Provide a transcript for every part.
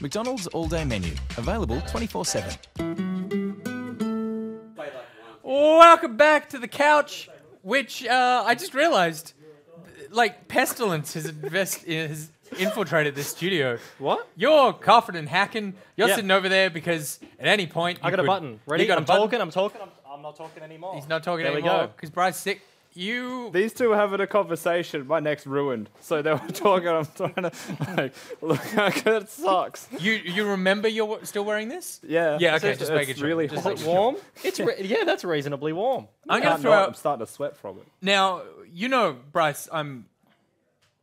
McDonald's all-day menu. Available 24/7. Welcome back to the couch, which I just realized, like, pestilence has infiltrated this studio. What? You're coughing and hacking. You're Yeah. sitting over there because at any point I got a button. Ready? You got I'm a button? talking. I'm not talking anymore. He's not talking There we anymore go. because Bryce's sick. You. These two are having a conversation. My neck's ruined. So they were talking. I'm trying to like, look how good it sucks. You remember you're still wearing this? Yeah. Yeah. Okay. It's Just make it sure. really Just hot. make Is it it warm? It's yeah, that's reasonably warm. I'm gonna Can't throw not, out. I'm starting to sweat from it. Now you know, Bryce. I'm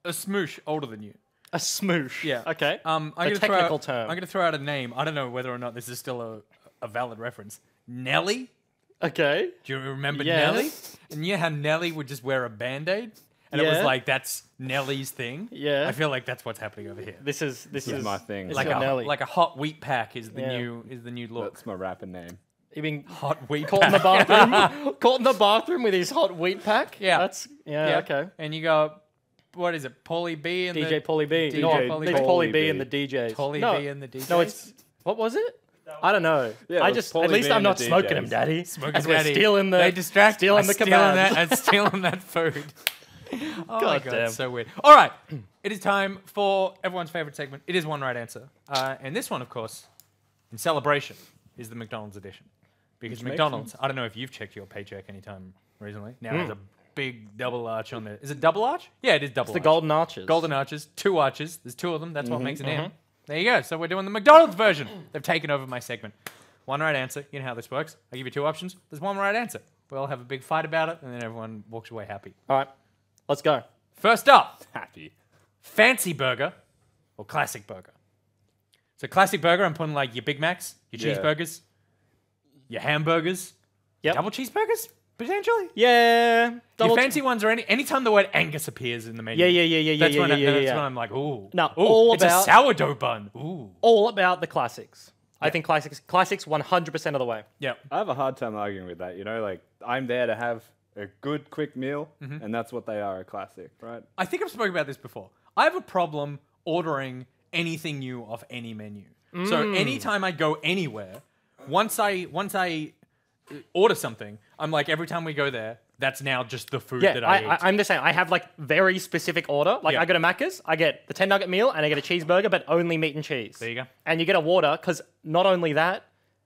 a smoosh older than you. A smoosh. Yeah. Okay. I'm A gonna throw technical out, term. I'm going to throw out a name. I don't know whether or not this is still a valid reference. Nelly? Okay. Do you remember Yes. Nelly? And you know how Nelly would just wear a Band-Aid? And it was Yeah. like, that's Nelly's thing? Yeah. I feel like that's what's happening over here. This is my thing. It's Like your Nelly. a hot wheat pack is the Yeah. new look. That's my rapping name. You being Hot wheat caught in the pack. bathroom? Caught in the bathroom with his hot wheat pack? Yeah. That's okay. And you go, what is it? Paulie B and DJ Paulie B. DJ No, Paulie it's B. Paulie B and the DJs. Paulie no, B and the DJs. No, it's what was it? I don't know. Yeah, I it was just Paulie at least B I'm and not the smoking DJs. him, Daddy. Smoking As we're Daddy. stealing the They distract stealing the stealing kebab. that and stealing that food. Oh my God god, damn. it's so weird. All right, it is time for everyone's favorite segment. It is one right answer, and this one, of course, in celebration, is the McDonald's edition. Because Which makes McDonald's, I don't know if you've checked your paycheck anytime recently. Now there's a big double arch on there. Is it double arch? Yeah, it is double. The arch. golden arches. Golden arches, 2 arches. There's 2 of them. That's what makes it M. There you go. So we're doing the McDonald's version. They've taken over my segment. One right answer. You know how this works. I give you 2 options. There's 1 right answer. We all have a big fight about it, and then everyone walks away happy. All right, let's go. First up, Happy. fancy burger or classic burger. So classic burger, I'm putting like your Big Macs, your Yeah. cheeseburgers, your hamburgers, Yep. double cheeseburgers, potentially. Yeah. Your fancy ones are anytime the word Angus appears in the menu. Yeah. That's when yeah. when I'm like, ooh. No, ooh, all it's about- a sourdough bun. Ooh. All about the classics. I think classics 100% of the way. Yep. I have a hard time arguing with that. You know, like I'm there to have a good, quick meal, and that's what they are—a classic, right? I think I've spoken about this before. I have a problem ordering anything new off any menu. So anytime I go anywhere, once I order something, I'm like, every time we go there, that's now just the food Yeah, that I eat. I'm just saying, I have like very specific order. Like Yeah. I go to Macca's, I get the 10 nugget meal and I get a cheeseburger, but only meat and cheese. There you go. And you get a water, because not only that,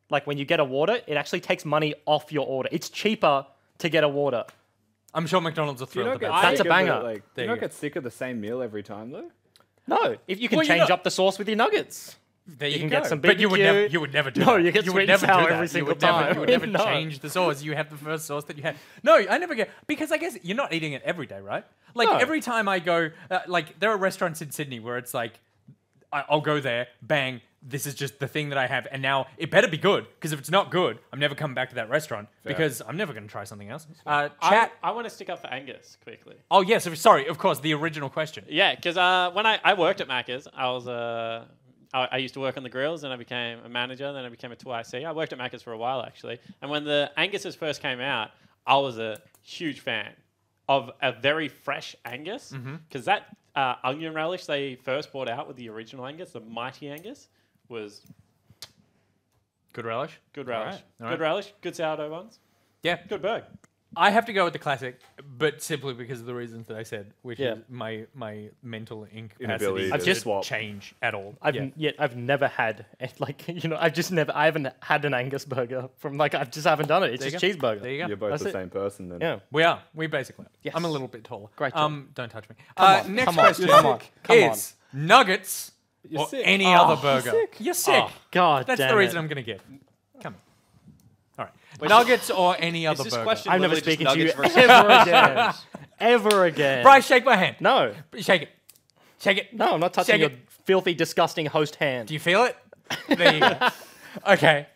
like when you get a water, it actually takes money off your order. It's cheaper to get a water. I'm sure McDonald's are Do you thrilled not get about That's sick a of the, banger. like, do There you you not go. get sick of the same meal every time though? No, if you can Well, you change know- up the sauce with your nuggets. There you can go. get some but you would never, BBQ. you would never do No, that. you get would sweet and never sour do that. every You single would never- time. You would never No. change the sauce. You have the first sauce that you had. No, I never get, because I guess you're not eating it every day, right? Like No. every time I go, like there are restaurants in Sydney where it's like, I'll go there, bang, this is just the thing that I have, and now it better be good, because if it's not good, I'm never coming back to that restaurant, because I'm never going to try something else. Chat. I want to stick up for Angus quickly. Oh, yes, sorry, of course, the original question. Yeah, because when I worked at Macca's, I was I used to work on the grills, and I became a manager, then I became a 2IC. I worked at Macca's for a while, actually. And when the Angus's first came out, I was a huge fan of a very fresh Angus, because that onion relish they first brought out with the original Angus, the Mighty Angus, was Good relish? good relish. all Good right. relish, good sourdough buns, Yeah. good burger. I have to go with the classic, but simply because of the reasons that I said, which Yeah. is my mental incapacity Inability to to just swap. change at all. I've never had I haven't had an Angus burger from I just haven't done it. It's There you just go. cheeseburger. There you go. You're both That's the it. same person then. Yeah. We are. We basically are. Yes. I'm a little bit taller. Great job. Don't touch me. on, Next come on, question come on, come on. is nuggets You're or sick. any Oh, other you're burger. sick. You're sick. Oh, God That's damn the reason it. I'm going to give. Come on. All right. Nuggets or any other this burger. question- I'm never Literally just speaking to you nuggets ever again. Ever again. Bryce, shake my hand. No. Shake it. Shake it. No, I'm not touching Shake your it. filthy, disgusting host hand. Do you feel it? There you go. Okay.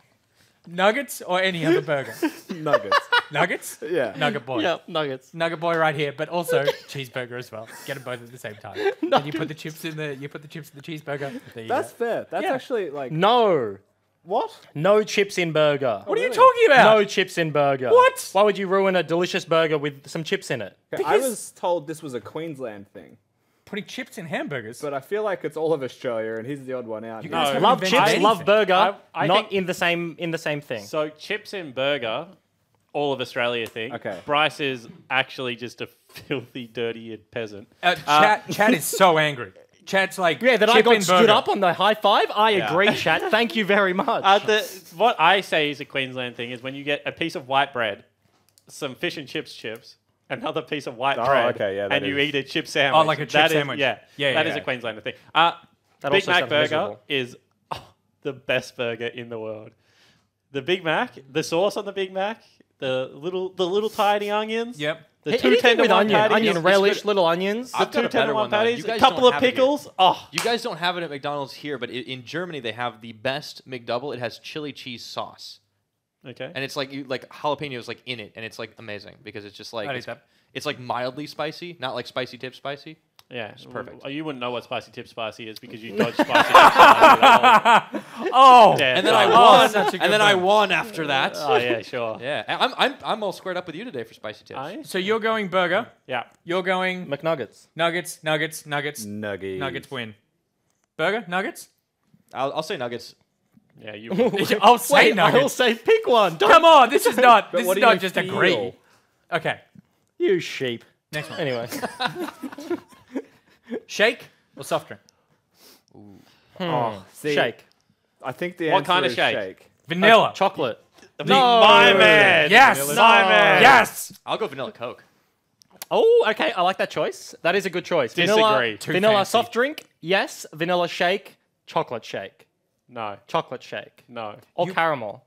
Nuggets or any other burger? Nuggets. Nuggets? Yeah. Nugget boy. Yeah, nuggets. Nugget boy right here, but also cheeseburger as well. Get them both at the same time. And you put the chips in the cheeseburger. There you That's go. fair. That's Yeah. actually like No. what? No chips in burger. What are you really? talking about? No chips in burger. What? Why would you ruin a delicious burger with some chips in it? I was told this was a Queensland thing. putting chips in hamburgers. But I feel like it's all of Australia, and he's the odd one out. You here. guys haven't Love invented chips, love anything. burger. I not think- in the same thing. So chips in burger, all of Australia thing. Okay. Bryce is actually just a filthy, dirty peasant. Chad is so angry. Chad's like, Yeah, that I chip got in stood burger. up on the high five. I agree, chat. Thank you very much. What I say is a Queensland thing is when you get a piece of white bread, some fish and chips, another piece of white bread, okay, yeah, that and you is- eat a chip sandwich. like a chip That is- sandwich. Yeah, Yeah, that is yeah. a Queenslander thing. That Big also Mac sounds burger miserable. is the best burger in the world. The Big Mac, the sauce on the Big Mac, the little tiny onions. Yep. The Anything 2 tender with one onion, patties. onion relish, little onions. The I've got 2 a tender better one one, though. patties. You A guys couple don't of have it here. pickles. Oh, You guys don't have it at McDonald's here, but in Germany they have the best McDouble. It has chili cheese sauce, okay. and it's like jalapenos like in it, and it's like amazing because it's just like I'd eat that. it's like mildly spicy, not like spicy tip spicy. Yeah, perfect. You wouldn't know what spicy tip spicy is because you dodge spicy tip spicy. Oh, Yeah. And then I Oh, won, such a good and then I burn. won after that. Oh yeah, sure. Yeah, I'm all squared up with you today for spicy tips. Are you? So you're going burger. Yeah. You're going McNuggets. nuggets. Nuggies. Nuggets win. Burger, nuggets. I'll say nuggets. Yeah, you. I'll say Wait, I'll nuggets. say pick one. Don't Come on, this is not. This what is do you not just feel? agree. Okay, you sheep. next one. Anyway, Shake or soft drink? Oh, see, shake. I think the What answer kind of is shake? Vanilla. Chocolate. My man. Yes. My man. Yes. I'll go vanilla Coke. Oh, okay. I like that choice. That is a good choice. Disagree. Too Vanilla fancy. soft drink, yes. Vanilla shake, chocolate shake. No. Chocolate shake. No. Or caramel.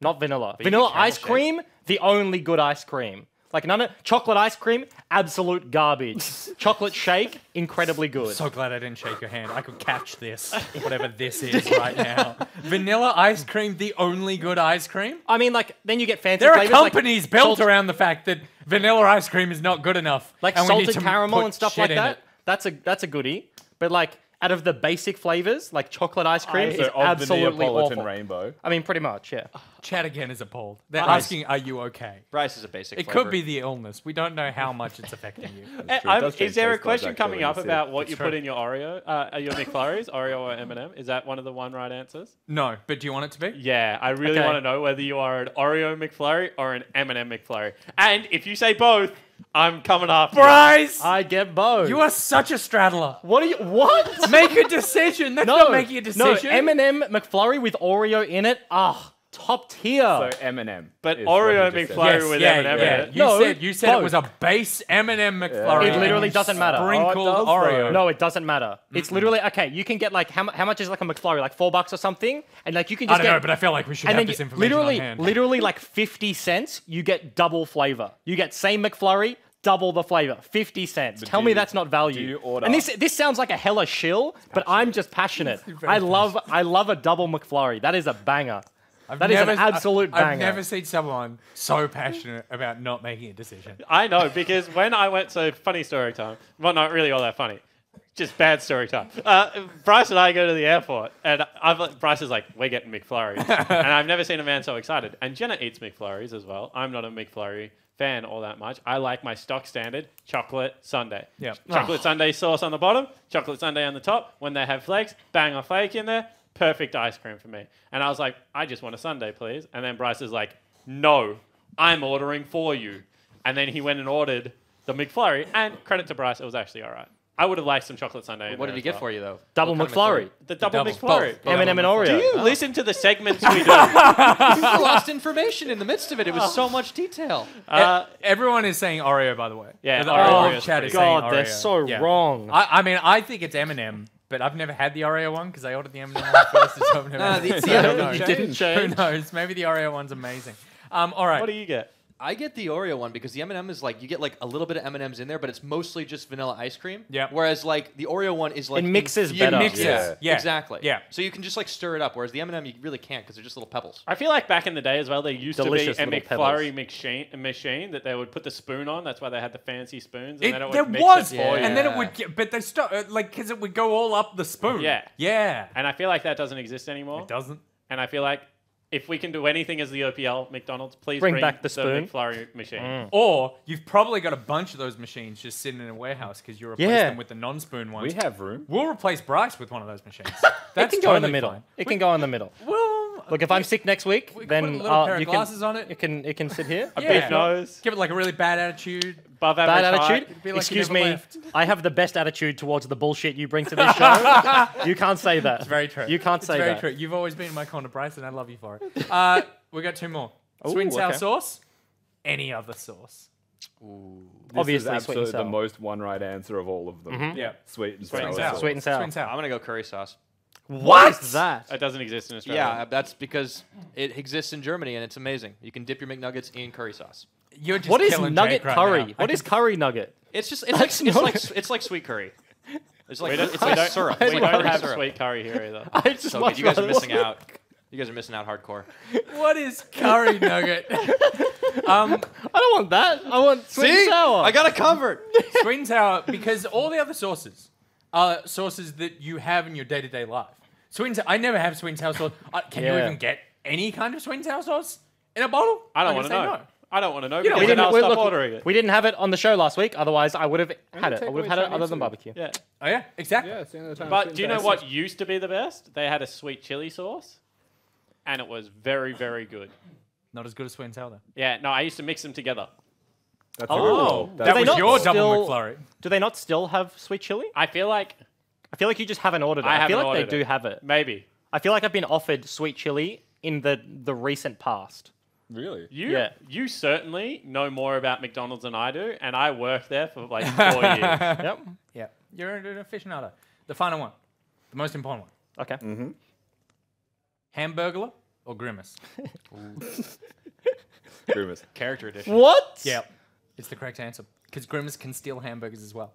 Not vanilla. you Vanilla get caramel ice cream, the only good ice cream. Like none of chocolate ice cream, absolute garbage. Chocolate shake, incredibly good. So glad I didn't shake your hand. I could catch this, whatever this is right now. Vanilla ice cream, the only good ice cream? I mean, like then you get fancy There are flavors like companies built salt- around the fact that vanilla ice cream is not good enough. like and we need salted to caramel put and stuff shit like in that. it. That's a goodie. But like out of the basic flavors, like chocolate ice cream So is of the absolutely Neapolitan awful. rainbow. I mean, pretty much, yeah. Chad again is appalled. They're asking, are you okay? Bryce is a basic. It flavor. could be the illness. We don't know how much it's affecting you. True, it does change Is there a taste buds, question actually, coming when up you see about it. what you true. put in your Oreo, your McFlurries, Oreo or M&M? Is that one of the one right answers? No, but do you want it to be? Yeah, I really Okay. want to know whether you are an Oreo McFlurry or an M&M McFlurry. And if you say both, I'm coming after you. Bryce! I get both. You are such a straddler. What are you? What? Make a decision. That's not making a decision. No, M&M McFlurry with Oreo in it. Ah, top tier. So Eminem. But is what Oreo he just said. McFlurry with M&M in it. You said No, it was a base M&M McFlurry. It literally and doesn't matter. Sprinkled Oh, it does, Oreo. though. No, it doesn't matter. It's literally okay. You can get like how much is like a McFlurry? Like $4 or something, and like you can I just don't get. know, but I feel like we should and have then this you, information on hand. literally like 50 cents, you get double flavor. You get same McFlurry, double the flavor. 50 cents. Tell do me you- that's not value. do you order- And this sounds like a hella shill, but I'm just passionate. I love a double McFlurry. That is a banger. That is an absolute banger. I've never seen someone so passionate about not making a decision. I know, because when I went, so funny story time. Well, not really all that funny. Just bad story time. Bryce and I go to the airport, and Bryce is like, we're getting McFlurries. And I've never seen a man so excited. And Jenna eats McFlurries as well. I'm not a McFlurry fan all that much. I like my stock standard chocolate sundae. Yep. Chocolate sundae sauce on the bottom, chocolate sundae on the top. When they have flakes, bang a flake in there. Perfect ice cream for me. And I was like, I just want a sundae, please. And then Bryce is like, no, I'm ordering for you. And then he went and ordered the McFlurry. And credit to Bryce, it was actually all right. I would have liked some chocolate sundae. What did he get for you though? Double What kind of McFlurry. The double double. McFlurry. Both. M&M and Oreo. Do you listen to the segments we do? You lost information in the midst of it. It was so much detail. Everyone is saying Oreo, by the way. Yeah, The Oreo whole is chat pretty is saying God, they're Oreo. so Yeah. wrong. I mean, I think it's M&M, but I've never had the Oreo one because I ordered the M&M one first. So I've never had it. the I don't M&M know. you didn't Who change. knows? Maybe the Oreo one's amazing. All right. What do you get? I get the Oreo one because the M&M is like you get like a little bit of M&Ms in there, but it's mostly just vanilla ice cream. Yeah. Whereas like the Oreo one is like It mixes infused. better. mixes. Yeah. Yeah. Exactly. Yeah. So you can just like stir it up, whereas the M&M you really can't because they're just little pebbles. I feel like back in the day as well, there used Delicious to be a little McFlurry machine that they would put the spoon on. That's why they had the fancy spoons. And then it would There mix was, it for you. and then it Yeah. would, but they stopped, like, because it would go all up the spoon. Yeah. Yeah. And I feel like that doesn't exist anymore. It doesn't. And I feel like if we can do anything as the OPL McDonald's, please Bring back the spoon. McFlurry machine. Or you've probably got a bunch of those machines just sitting in a warehouse because you replaced Yeah. them with the non-spoon ones. We have room. We'll replace Bryce with one of those machines. It That's can go in the totally middle. fine. It can go in the middle. Well, Look, if I'm sick next week, we can then put a little pair of you glasses can, on it. It can sit here. Yeah. Big nose, Give it like a really bad attitude. above Bad average height. attitude. Be like you Excuse never me. left. I have the best attitude towards the bullshit you bring to this show. You can't say that. It's Very true. You can't It's say very that. true. You've always been in my corner, Bryce, and I love you for it. We got 2 more. Sweet and sour okay. sauce. Any other sauce. This Obviously, is sweet and absolutely sour. the most one right answer of all of them. Yeah. Sweet and Sweet and sour. sour. Sweet and sour. Sweet and sour. I'm gonna go curry sauce. What is that? It doesn't exist in Australia. Yeah, that's because it exists in Germany and it's amazing. You can dip your McNuggets in curry sauce. You're just What is killing nugget Jake right curry? now. What is curry nugget? It's just it's like sweet curry. It's like We it's like syrup. We It's like don't curry have syrup. sweet curry here either. I just So much good. You guys are rather- missing out. You guys are missing out hardcore. What is curry nugget? I don't want that. I want sweet and sour. I got it covered. Sweet and sour, because all the other sauces are sauces that you have in your day-to-day life. Sweet and sour, I never have sweet and sour sauce. Can you Yeah. even get any kind of sweet and sour sauce in a bottle? I don't I'm want to gonna know. say no. I don't want to know You know, because we then didn't- I'll stop ordering it. We didn't have it on the show last week. Otherwise, I would have had it. I take would have away had it Chinese other than food. barbecue. Yeah. Oh yeah, exactly. Yeah, it's the end of the time. But do you know what used to be the best? They had a sweet chili sauce, and it was very, very good. Not as good as sweet and sour though. Yeah, no, I used to mix them together. That's Oh. horrible. Do That they was not your still- double McFlurry. Do they not still have sweet chili? I feel like I feel like you just haven't ordered it. I I feel haven't like they ordered do it. have it. maybe I feel like I've been offered sweet chili in the recent past. Really? you certainly know more about McDonald's than I do, and I worked there for like 4 years. Yep. Yeah, you're an aficionado. The final one, the most important one: Okay. Hamburglar or Grimace? Grimace. Character edition. What? Yeah, it's the correct answer. Because Grimace can steal hamburgers as well.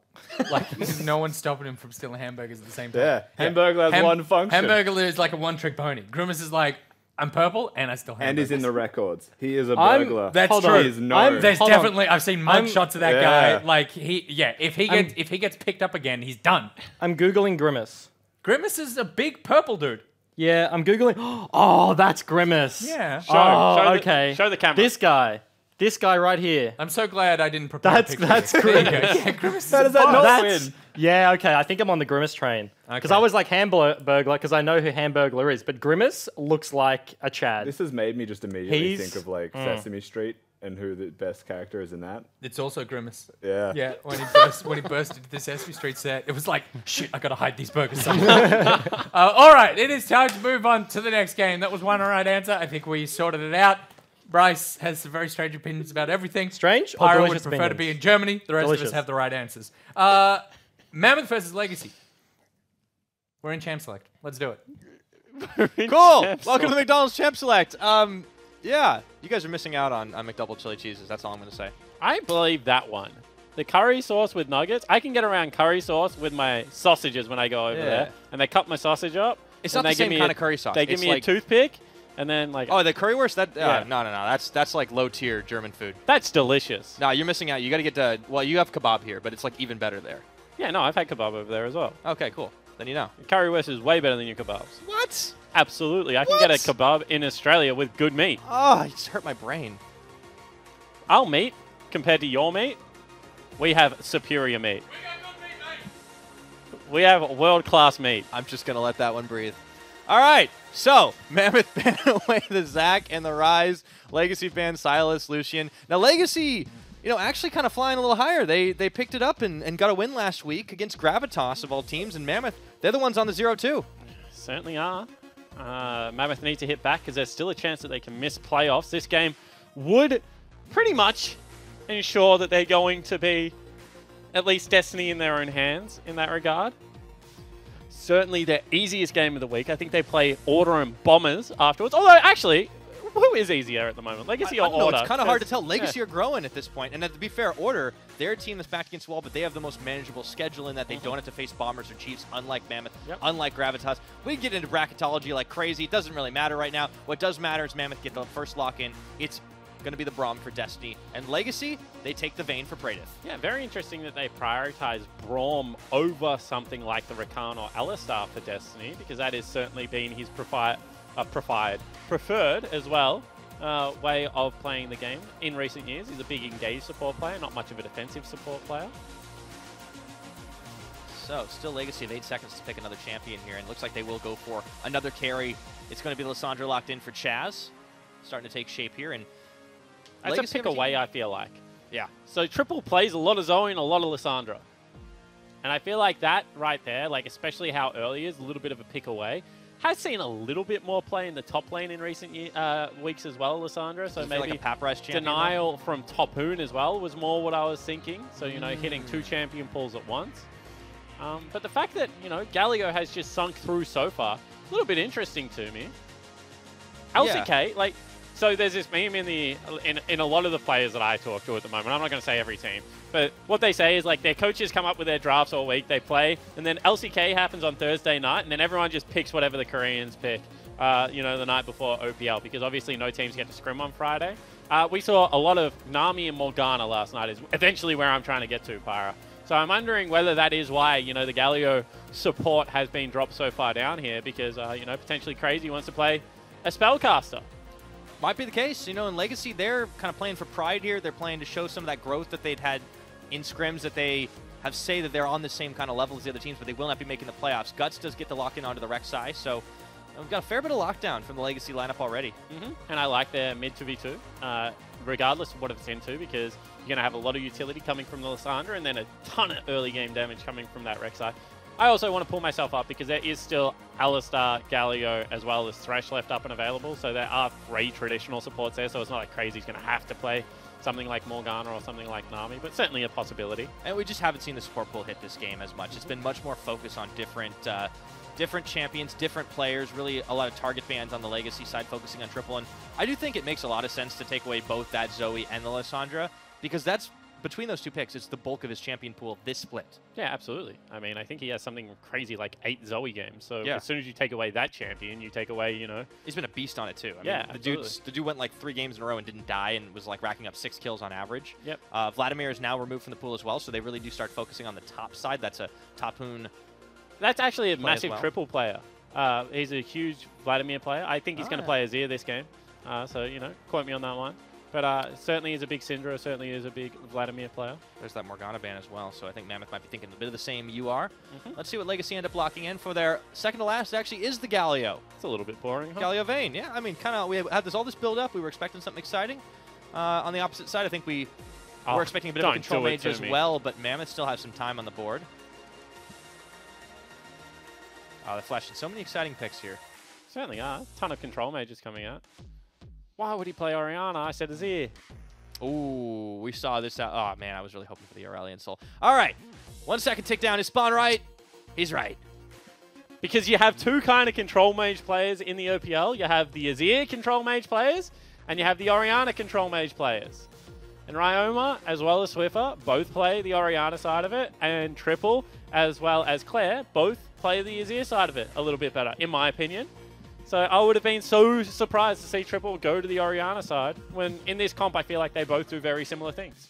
Like, no one's stopping him from stealing hamburgers at the same time. Yeah. Hamburger has one function. Hamburglar is like a one-trick pony. Grimace is like, I'm purple and I steal hamburgers. And he's in the records. He is a I'm- burglar. That's Hold true. on. He is known. There's Hold on. definitely, I've seen mug I'm- shots of that Yeah. guy. Like, if he gets picked up again, he's done. I'm googling Grimace. Grimace is a big purple dude. Yeah, I'm googling. Oh, that's Grimace. Yeah. Oh, okay. Show the camera. This guy right here. I'm so glad I didn't prepare That's a picture. that's There you go. Grimace. Yeah, Grimace How is does that a not boss. That's win? yeah. Okay, I think I'm on the Grimace train because Okay. I was like Hamburglar because I know who Hamburglar is, but Grimace looks like a Chad. This has made me just immediately He's- think of like Sesame Street and who the best character is in that. It's also Grimace. Yeah. Yeah, when he burst into the Sesame Street set, it was like, shit, I gotta hide these burgers somewhere. All right, it is time to move on to the next game. That was one right answer. I think we sorted it out. Bryce has some very strange opinions about everything. Strange or Pyro would delicious prefer to be opinions? in Germany. The rest of us Delicious. have the right answers. Mammoth versus Legacy. We're in Champ Select. Let's do it. Cool. Welcome to the McDonald's Champ Select. Yeah, you guys are missing out on McDouble chili cheeses. That's all I'm gonna say. I believe that one. The curry sauce with nuggets. I can get around curry sauce with my sausages when I go over Yeah. there, and they cut my sausage up. It's and not they the give same me kind a- of curry sauce. They give It's me like- a toothpick, and then like, Oh, the currywurst? That Yeah. no. That's like low tier German food. that's delicious. No, you're missing out. You got to get to. Well, you have kebab here, but it's like even better there. Yeah, no, I've had kebab over there as well. Okay, cool. Then you know. Currywurst is way better than your kebabs. What? Absolutely, I can get a What? kebab in Australia with good meat. Oh, it just hurt my brain. Our meat compared to your meat, we have superior meat. We have world-class meat. I'm just gonna let that one breathe. All right. So Mammoth banned away the Zach and the Rise. Legacy banned Silas, Lucian. Now Legacy, actually kind of flying a little higher. They picked it up and got a win last week against Gravitas of all teams, and Mammoth, they're the ones on the 0-2. Certainly are. Mammoth need to hit back because there's still a chance that they can miss playoffs. This game would pretty much ensure that they're going to be at least destiny in their own hands in that regard. Certainly their easiest game of the week. I think they play Order and Bombers afterwards. Although, actually, who is easier at the moment? Legacy I or don't know, Order? it's kind of hard to 'Cause- tell. Legacy yeah. are growing at this point, and to be fair, Order, they're a team that's backed against the wall, but they have the most manageable schedule in that they don't have to face Bombers or Chiefs, unlike Mammoth, Yep. unlike Gravitas. We can get into bracketology like crazy. It doesn't really matter right now. What does matter is Mammoth get the first lock in. It's going to be the Braum for Destiny. And Legacy, they take the Vayne for Praedyth. Yeah, very interesting that they prioritize Braum over something like the Rakan or Alistar for Destiny, because that has certainly been his preferred as well way of playing the game in recent years. He's a big engaged support player, not much of a defensive support player. So, still Legacy of 8 seconds to pick another champion here, and it looks like they will go for another carry. It's going to be Lissandra locked in for Chaz. Starting to take shape here, and that's Legacy a pick away, I feel like. Yeah. So Triple plays a lot of Zoe and a lot of Lissandra. And I feel like that right there, like especially how early is, a little bit of a pick away. Has seen a little bit more play in the top lane in recent weeks as well, Lissandra. So maybe like a Paprise champion, denial from Top Hoon as well was more what I was thinking. So, you know, hitting 2 champion pools at once. But the fact that, you know, Galio has just sunk through so far, a little bit interesting to me. LCK, like, so there's this meme in a lot of the players that I talk to at the moment. I'm not going to say every team, but what they say is like their coaches come up with their drafts all week, they play, and then LCK happens on Thursday night, and then everyone just picks whatever the Koreans pick, you know, the night before OPL, because obviously no teams get to scrim on Friday. We saw a lot of Nami and Morgana last night, is eventually where I'm trying to get to, Pyra. So I'm wondering whether that is why, you know, the Galio support has been dropped so far down here, because, you know, potentially Crazy wants to play a spellcaster. Might be the case. You know, in Legacy, they're kind of playing for pride here. They're playing to show some of that growth that they'd had in scrims, that they have say that they're on the same kind of level as the other teams, but they will not be making the playoffs. Guts does get the lock-in onto the Rek'Sai, so we've got a fair bit of lockdown from the Legacy lineup already. And I like their mid 2v2, regardless of what it's into, because you're going to have a lot of utility coming from the Lissandra and then a ton of early game damage coming from that Rek'Sai. I also want to pull myself up because there is still Alistar, Galio, as well as Thresh left up and available. So there are 3 traditional supports there. So it's not like Crazy's going to have to play something like Morgana or something like Nami, but certainly a possibility. And we just haven't seen the support pool hit this game as much. It's been much more focused on different champions, different players, really a lot of target bans on the Legacy side, focusing on Triple. And I do think it makes a lot of sense to take away both that Zoe and the Lissandra, because that's, between those 2 picks, it's the bulk of his champion pool this split. Yeah, absolutely. I mean, I think he has something crazy like 8 Zoe games. So yeah, as soon as you take away that champion, you take away, you know. He's been a beast on it too. I yeah, mean, the dude went like 3 games in a row and didn't die and was like racking up 6 kills on average. Yep. Vladimir is now removed from the pool as well, so they really do start focusing on the top side. That's a Top Hoon. That's actually a massive Triple player. He's a huge Vladimir player. I think he's going to play Azir this game. So, you know, quote me on that one. But certainly is a big Syndra, certainly is a big Vladimir player. There's that Morgana ban as well, so I think Mammoth might be thinking a bit of the same you are. Let's see what Legacy end up locking in for their second to last. It actually is the Galio. It's a little bit boring, huh? Galio Vayne, yeah. I mean, kind of, we had all this build up. We were expecting something exciting. On the opposite side, I think we were expecting a bit of a control mage as well, but Mammoth still has some time on the board. They're flashing so many exciting picks here. Certainly are. A ton of control mages coming out. Why would he play Orianna? I said Azir. Ooh, we saw this out. Oh, man, I was really hoping for the Aurelion Soul. All right. 1 second tick down. Is Spawn right? He's right. Because you have 2 kind of control mage players in the OPL. You have the Azir control mage players, and you have the Orianna control mage players. And Ryoma, as well as Swiffer, both play the Orianna side of it, and Triple, as well as Claire, both play the Azir side of it a little bit better, in my opinion. So I would have been so surprised to see Triple go to the Orianna side, when in this comp I feel like they both do very similar things.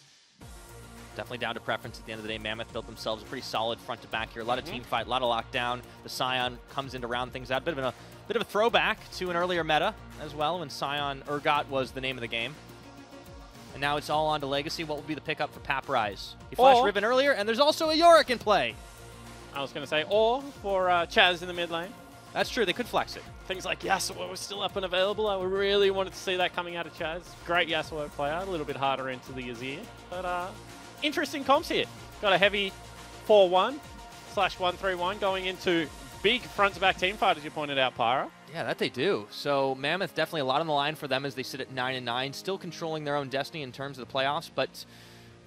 Definitely down to preference at the end of the day. Mammoth built themselves a pretty solid front to back here. A lot of team fight, a lot of lockdown. The Scion comes in to round things out. Bit of a throwback to an earlier meta as well, when Scion Urgot was the name of the game. And now it's all on to Legacy. What will be the pickup for Paprise? He flashed Riven earlier, and there's also a Yorick in play. I was going to say, or for Chaz in the mid lane. That's true. They could flex it. Things like Yasuo was still up and available. I really wanted to see that coming out of Chaz. Great Yasuo player. A little bit harder into the Azir. But interesting comps here. Got a heavy 4-1/1-3-1 going into big front-to-back team fight, as you pointed out, Pyra. Yeah, that they do. So Mammoth, definitely a lot on the line for them as they sit at 9-9, still controlling their own destiny in terms of the playoffs. But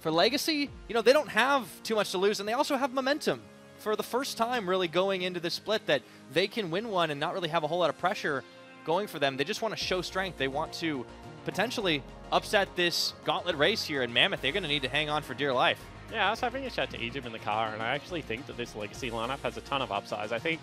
for Legacy, you know, they don't have too much to lose, and they also have momentum. For the first time really going into this split, that they can win one and not really have a whole lot of pressure going for them. They just want to show strength. They want to potentially upset this gauntlet race here, and Mammoth, they're going to need to hang on for dear life. Yeah, I was having a chat to Egypt in the car, and I actually think that this Legacy lineup has a ton of upsides. I think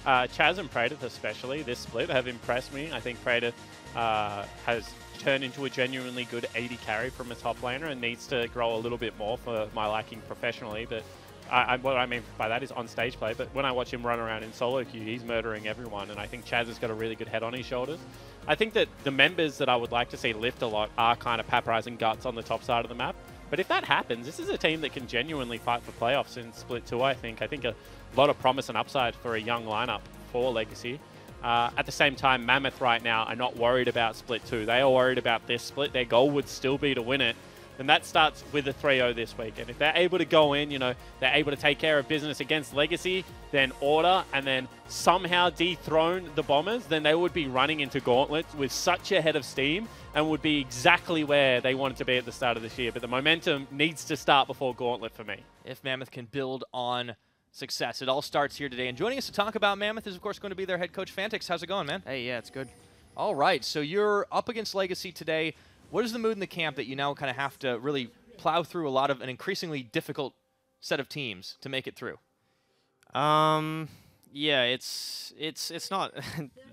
Chaz and Praedyth especially, this split, have impressed me. I think Praedyth has turned into a genuinely good AD carry from a top laner and needs to grow a little bit more for my liking professionally, but what I mean by that is on stage play, but when I watch him run around in solo queue, he's murdering everyone, and I think Chaz has got a really good head on his shoulders. I think that the members that I would like to see lift a lot are kind of Papyrus and Guts on the top side of the map. But if that happens, this is a team that can genuinely fight for playoffs in Split 2, I think. I think a lot of promise and upside for a young lineup for Legacy. At the same time, Mammoth right now are not worried about Split 2. They are worried about this split. Their goal would still be to win it. And that starts with a 3-0 this week. And if they're able to go in, you know, they're able to take care of business against Legacy, then Order, and then somehow dethrone the Bombers, then they would be running into Gauntlet with such a head of steam and would be exactly where they wanted to be at the start of this year. But the momentum needs to start before Gauntlet for me. If Mammoth can build on success, it all starts here today. And joining us to talk about Mammoth is, of course, going to be their head coach, Fantix. How's it going, man? Hey, yeah, it's good. All right, so you're up against Legacy today. What is the mood in the camp that you now kind of have to really plow through an increasingly difficult set of teams to make it through? Yeah, it's not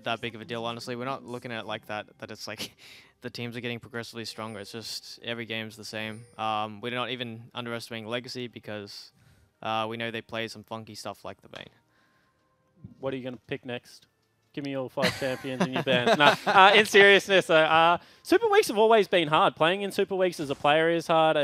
that big of a deal, honestly. We're not looking at it like that it's like the teams are getting progressively stronger. It's just every game's the same. We're not even underestimating Legacy because we know they play some funky stuff like the Bane. What are you going to pick next? Give me all 5 champions in your band. Nah, in seriousness, Super Weeks have always been hard. Playing in Super Weeks as a player is hard.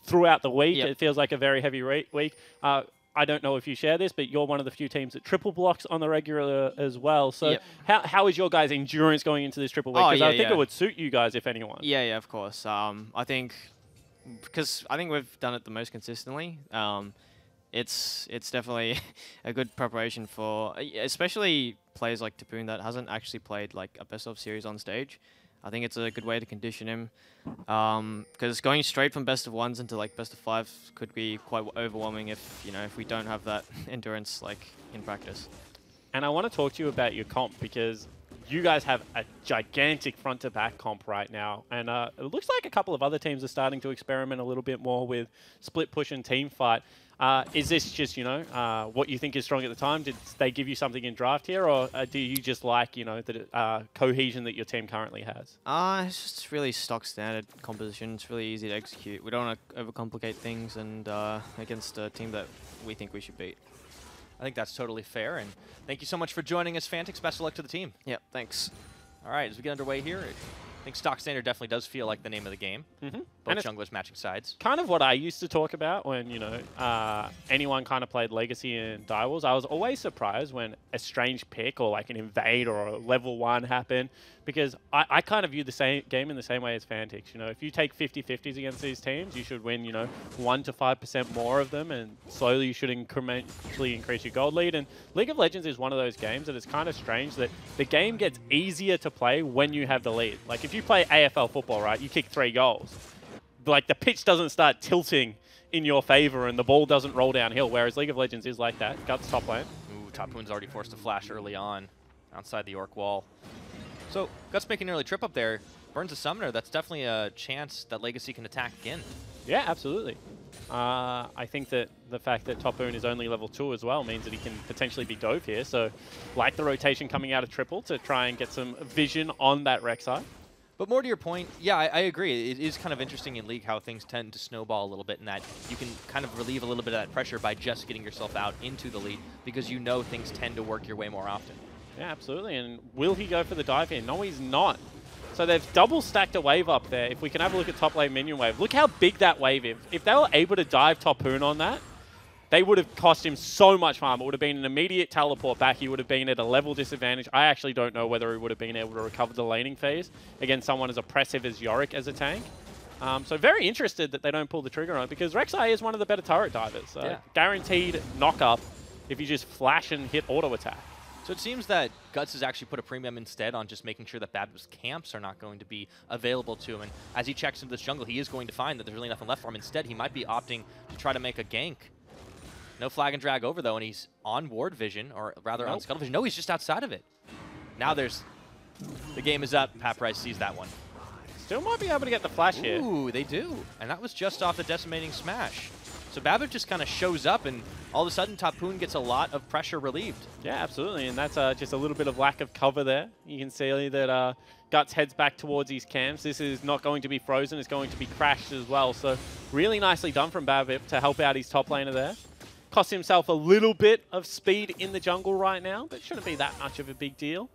Throughout the week, It feels like a very heavy week. I don't know if you share this, but you're one of the few teams that triple blocks on the regular as well. So how is your guys' endurance going into this triple week? Because I think it would suit you guys, if anyone. Yeah, of course. I think because we've done it the most consistently. It's definitely a good preparation for, especially players like Tapoon that hasn't actually played like a best of series on stage. I think it's a good way to condition him, because going straight from best of 1s into like best of 5s could be quite overwhelming if we don't have that endurance like in practice. And I want to talk to you about your comp because you guys have a gigantic front-to-back comp right now, and it looks like a couple of other teams are starting to experiment a little bit more with split push and team fight. Is this just, what you think is strong at the time? Did they give you something in draft here, or do you just like, the cohesion that your team currently has? It's just really stock standard composition. It's really easy to execute. We don't want to overcomplicate things, and against a team that we think we should beat. I think that's totally fair, and thank you so much for joining us, Fantix. Best of luck to the team. Yeah, thanks. All right, as we get underway here, I think stock standard definitely does feel like the name of the game. Both junglers matching sides. Kind of what I used to talk about when, anyone kind of played Legacy and Direwolves. I was always surprised when a strange pick or like an invade or a level 1 happened, because I kind of view the same game in the same way as Fantix. If you take 50-50s against these teams, you should win, 1 to 5% more of them, and slowly you should incrementally increase your gold lead. And League of Legends is one of those games that it's kind of strange that the game gets easier to play when you have the lead. Like if you play AFL football, right, you kick 3 goals. Like the pitch doesn't start tilting in your favor and the ball doesn't roll downhill, whereas League of Legends is like that. Guts top lane. Ooh, Tapoon's already forced a flash early on outside the Orc wall. So Guts making an early trip up there. Burns a summoner. That's definitely a chance that Legacy can attack again. Yeah, absolutely. I think that the fact that Tapoon is only level 2 as well means that he can potentially be dove here. So like the rotation coming out of triple to try and get some vision on that Rek'Sai. But more to your point, yeah, I agree. It is kind of interesting in League how things tend to snowball a little bit, in that you can kind of relieve a little bit of that pressure by just getting yourself out into the lead, because things tend to work your way more often. Yeah, absolutely. And will he go for the dive here? No, he's not. So they've double stacked a wave up there. If we can have a look at top lane minion wave, look how big that wave is. If they were able to dive Tapoon on that, they would have cost him so much harm. It would have been an immediate teleport back. He would have been at a level disadvantage. I actually don't know whether he would have been able to recover the laning phase against someone as oppressive as Yorick as a tank. So very interested that they don't pull the trigger on it, because Rek'Sai is one of the better turret divers. Guaranteed knock up if you just flash and hit auto attack. So it seems that Guts has actually put a premium instead on just making sure that Bab's camps are not going to be available to him. And as he checks into this jungle, he is going to find that there's really nothing left for him. Instead, he might be opting to try to make a gank. No flag and drag over, though, and he's on ward vision, or rather on scuttle vision. No, he's just outside of it. Now the game is up. Papyrus sees that one. Still might be able to get the flash here. Ooh, they do. And that was just off the decimating smash. So Babbitt just kind of shows up, and all of a sudden Tapoon gets a lot of pressure relieved. Yeah, absolutely, and that's just a little bit of lack of cover there. You can see that Guts heads back towards his camps. This is not going to be frozen, it's going to be crashed as well. So really nicely done from Babbitt to help out his top laner there. Costs himself a little bit of speed in the jungle right now, but shouldn't be that much of a big deal.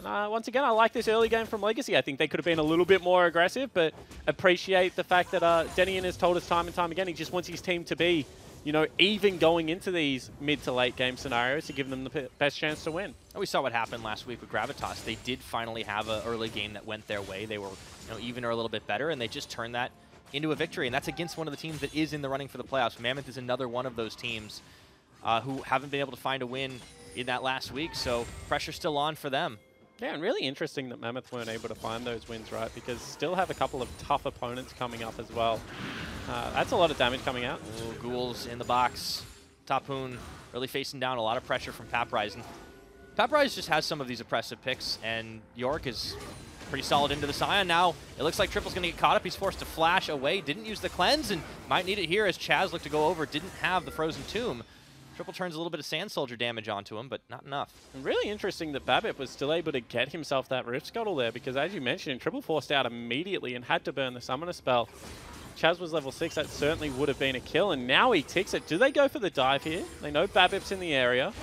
And once again, I like this early game from Legacy. I think they could have been a little bit more aggressive, but appreciate the fact that Denian has told us time and time again he just wants his team to be, you know, even going into these mid to late game scenarios to give them the best chance to win. And we saw what happened last week with Gravitas. They did finally have an early game that went their way. They were, you know, even or a little bit better, and they just turned that into a victory. And that's against one of the teams that is in the running for the playoffs. Mammoth is another one of those teams who haven't been able to find a win in that last week, so pressure's still on for them. Yeah, and really interesting that Mammoth weren't able to find those wins, right? Because still have a couple of tough opponents coming up as well. That's a lot of damage coming out. Ooh, Ghouls in the box. Tapoon really facing down a lot of pressure from Paprise. And Paprise just has some of these oppressive picks, and York is pretty solid into the Scion now. It looks like Triple's going to get caught up. He's forced to flash away. Didn't use the cleanse and might need it here as Chaz looked to go over. Didn't have the Frozen Tomb. Triple turns a little bit of Sand Soldier damage onto him, but not enough. And really interesting that Babip was still able to get himself that Rift Scuttle there, because as you mentioned, Triple forced out immediately and had to burn the Summoner spell. Chaz was level 6, that certainly would have been a kill, and now he ticks it. Do they go for the dive here? They know Babip's in the area.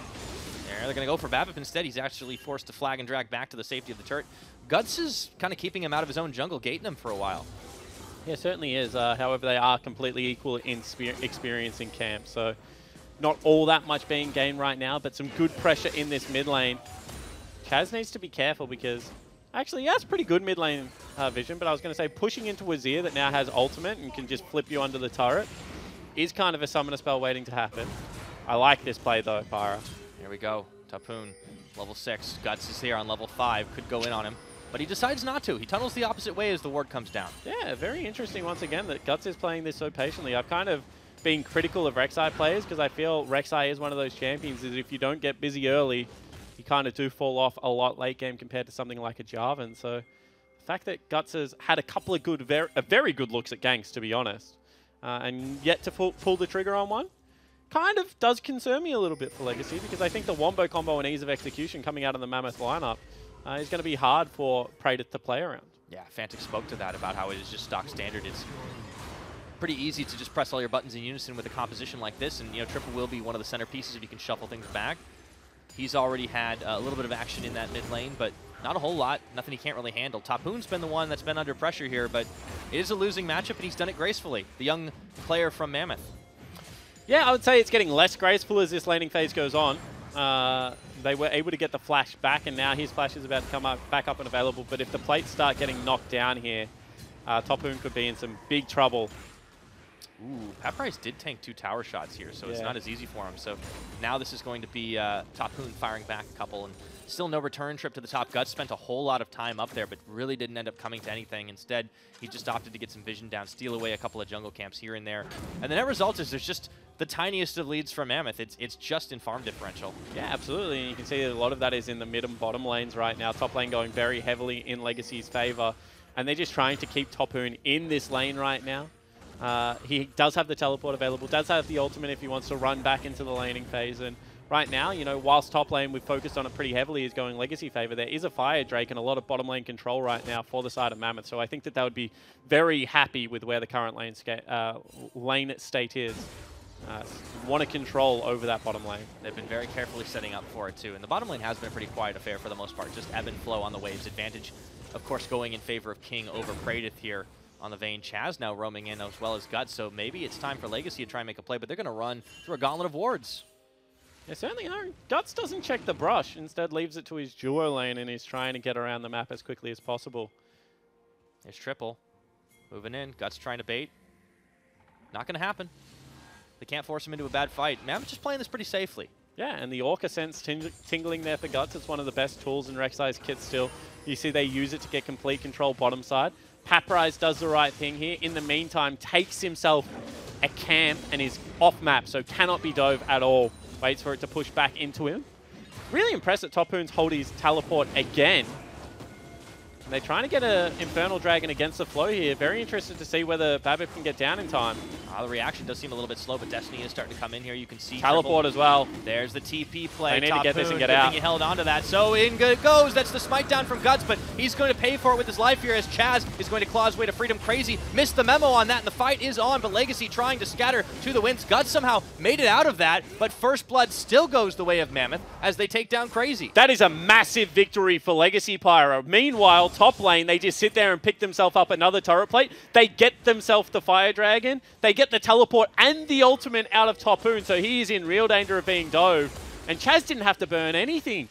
Yeah, they're going to go for Babip instead. He's actually forced to flag and drag back to the safety of the turret. Guts is kind of keeping him out of his own jungle, gating him for a while. Yeah, certainly is. However, they are completely equal in experience in camp, so not all that much being gained right now, but some good pressure in this mid lane. Chaz needs to be careful because actually he has pretty good mid lane vision, but I was going to say pushing into Wazir that now has ultimate and can just flip you under the turret is kind of a summoner spell waiting to happen. I like this play though, Pyra. Here we go. Tapoon, level 6. Guts is here on level 5. Could go in on him, but he decides not to. He tunnels the opposite way as the ward comes down. Yeah, very interesting once again that Guts is playing this so patiently. I've kind of been critical of Rek'Sai players because I feel Rek'Sai is one of those champions that if you don't get busy early, you kind of do fall off a lot late game compared to something like a Jarvan. So the fact that Guts has had a couple of very good looks at ganks, to be honest, and yet to pull the trigger on one, kind of does concern me a little bit for Legacy, because I think the Wombo combo and ease of execution coming out of the Mammoth lineup is going to be hard for Prey to play around. Yeah, Fantic spoke to that about how it is just stock standard. It's pretty easy to just press all your buttons in unison with a composition like this, and you know, Triple will be one of the centerpieces if you can shuffle things back. He's already had a little bit of action in that mid lane, but not a whole lot. Nothing he can't really handle. Tapoon's been the one that's been under pressure here, but it is a losing matchup, and he's done it gracefully. The young player from Mammoth. Yeah, I would say it's getting less graceful as this laning phase goes on. They were able to get the flash back, and now his flash is about to come back up and available. But if the plates start getting knocked down here, Tapoon could be in some big trouble. Ooh, Paprise did tank 2 tower shots here, so it's not as easy for him. So now this is going to be Tapoon firing back a couple, and still no return trip to the top. Guts spent a whole lot of time up there, but really didn't end up coming to anything. Instead, he just opted to get some vision down, steal away a couple of jungle camps here and there. And the net result is there's just the tiniest of leads for Mammoth. It's just in farm differential. Yeah, absolutely. And you can see that a lot of that is in the mid and bottom lanes right now. Top lane going very heavily in Legacy's favor, and they're just trying to keep Tapoon in this lane right now. He does have the teleport available, does have the ultimate if he wants to run back into the laning phase. And right now, you know, whilst top lane we've focused on it pretty heavily is going Legacy favor, there is a Fire Drake and a lot of bottom lane control right now for the side of Mammoth. So I think that they would be very happy with where the current lane state is. Want to control over that bottom lane. They've been very carefully setting up for it too. And the bottom lane has been a pretty quiet affair for the most part. Just ebb and flow on the waves. Advantage, of course, going in favor of King over Praedith here on the Vayne. Chaz now roaming in as well as Guts, so maybe it's time for Legacy to try and make a play, but they're going to run through a gauntlet of wards. They certainly are. Guts doesn't check the brush, instead leaves it to his duo lane and is trying to get around the map as quickly as possible. There's Triple. Moving in. Guts trying to bait. Not going to happen. They can't force him into a bad fight. Mammoth just playing this pretty safely. Yeah, and the Orca Sense tingling there for Guts. It's one of the best tools in Rek'Sai's kit still. You see they use it to get complete control bottom side. Paprise does the right thing here. In the meantime, takes himself a camp and is off map, so cannot be dove at all. Waits for it to push back into him. Really impressed that Tapoon's hold his teleport again. And they're trying to get an Infernal Dragon against the flow here. Very interested to see whether Babbitt can get down in time. The reaction does seem a little bit slow, but Destiny is starting to come in here. You can see Teleport as well. There's the TP play. They need to get this and get Good out. thing he held onto that. So in good it goes. That's the smite down from Guts, but he's going to pay for it with his life here as Chaz is going to claw his way to freedom. Crazy missed the memo on that, and the fight is on, but Legacy trying to scatter to the winds. Guts somehow made it out of that, but First Blood still goes the way of Mammoth as they take down Crazy. That is a massive victory for Legacy Pyro. Meanwhile, top lane, they just sit there and pick themselves up another turret plate. They get themselves the Fire Dragon. They get the teleport and the ultimate out of Topoon, so he is in real danger of being dove. And Chaz didn't have to burn anything.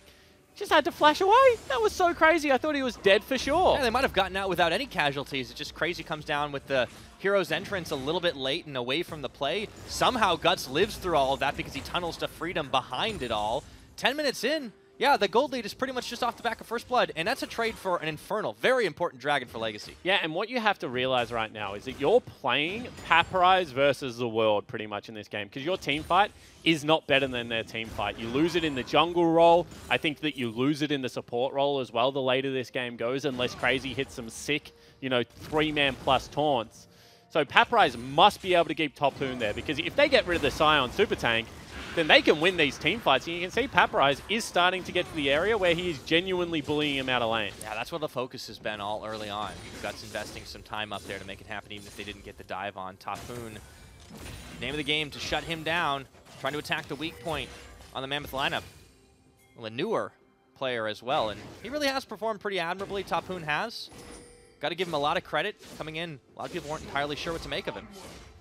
Just had to flash away. That was so crazy. I thought he was dead for sure. Yeah, they might have gotten out without any casualties. It just Crazy comes down with the hero's entrance a little bit late and away from the play. Somehow Guts lives through all of that because he tunnels to freedom behind it all. 10 minutes in, yeah, the gold lead is pretty much just off the back of First Blood, and that's a trade for an Infernal. Very important dragon for Legacy. Yeah, and what you have to realize right now is that you're playing Paparize versus the world pretty much in this game, because your team fight is not better than their team fight. You lose it in the jungle role. I think that you lose it in the support role as well the later this game goes, unless Crazy hits some sick, you know, 3-man plus taunts. So Paparize must be able to keep Topoon there, because if they get rid of the Scion Super Tank, then they can win these team fights. And you can see Paparize is starting to get to the area where he is genuinely bullying him out of lane. Yeah, that's what the focus has been all early on. Guts investing some time up there to make it happen, even if they didn't get the dive on. Topoon, name of the game to shut him down, trying to attack the weak point on the Mammoth lineup. Well, a newer player as well, and he really has performed pretty admirably. Topoon has. Got to give him a lot of credit coming in. A lot of people weren't entirely sure what to make of him.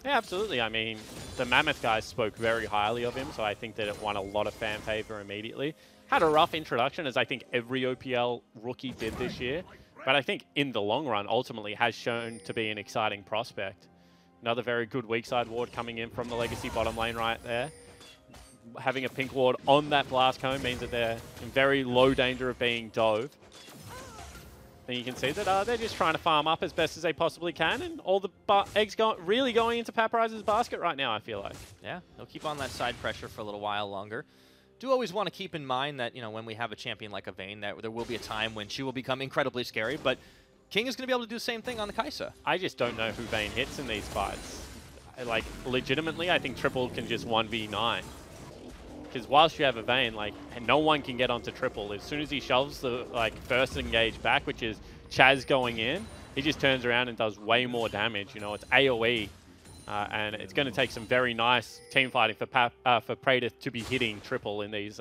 Yeah, absolutely. I mean, the Mammoth guys spoke very highly of him, so I think that it won a lot of fan favor immediately. Had a rough introduction, as I think every OPL rookie did this year, but I think in the long run, ultimately, has shown to be an exciting prospect. Another very good weak side ward coming in from the Legacy bottom lane right there. Having a pink ward on that blast cone means that they're in very low danger of being dove. And you can see that they're just trying to farm up as best as they possibly can, and all the eggs really going into Paparize's basket right now, I feel like. Yeah, they'll keep on that side pressure for a little while longer. Do always want to keep in mind that, you know, when we have a champion like a Vayne, that there will be a time when she will become incredibly scary, but King is going to be able to do the same thing on the Kai'Sa. I just don't know who Vayne hits in these fights. Like, legitimately, I think Triple can just 1v9. Because whilst you have a Vayne, like, no one can get onto Triple. As soon as he shoves the, like, first engage back, which is Chaz going in, he just turns around and does way more damage. You know, it's AoE. And it's going to take some very nice team fighting for Praetor to be hitting Triple in these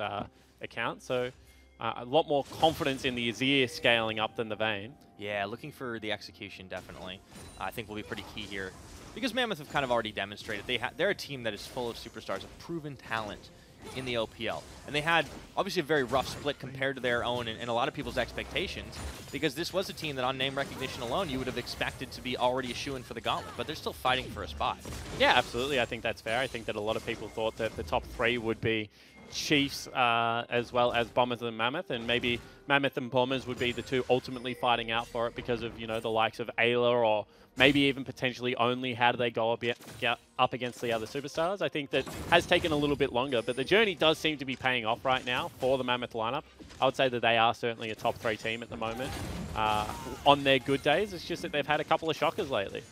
accounts. So a lot more confidence in the Azir scaling up than the Vayne. Yeah, looking for the execution, definitely. I think will be pretty key here. Because Mammoth have kind of already demonstrated. They're a team that is full of superstars, of proven talent in the OPL. And they had, obviously, a very rough split compared to their own and a lot of people's expectations, because this was a team that on name recognition alone you would have expected to be already a shoo-in for the gauntlet, but they're still fighting for a spot. Yeah, absolutely. I think that's fair. I think that a lot of people thought that the top three would be Chiefs as well as Bombers and Mammoth, and maybe Mammoth and Bombers would be the two ultimately fighting out for it because of, you know, the likes of Ayla, or maybe even potentially only how do they go up against the other superstars. I think that has taken a little bit longer, but the journey does seem to be paying off right now for the Mammoth lineup. I would say that they are certainly a top 3 team at the moment. On their good days, it's just that they've had a couple of shockers lately.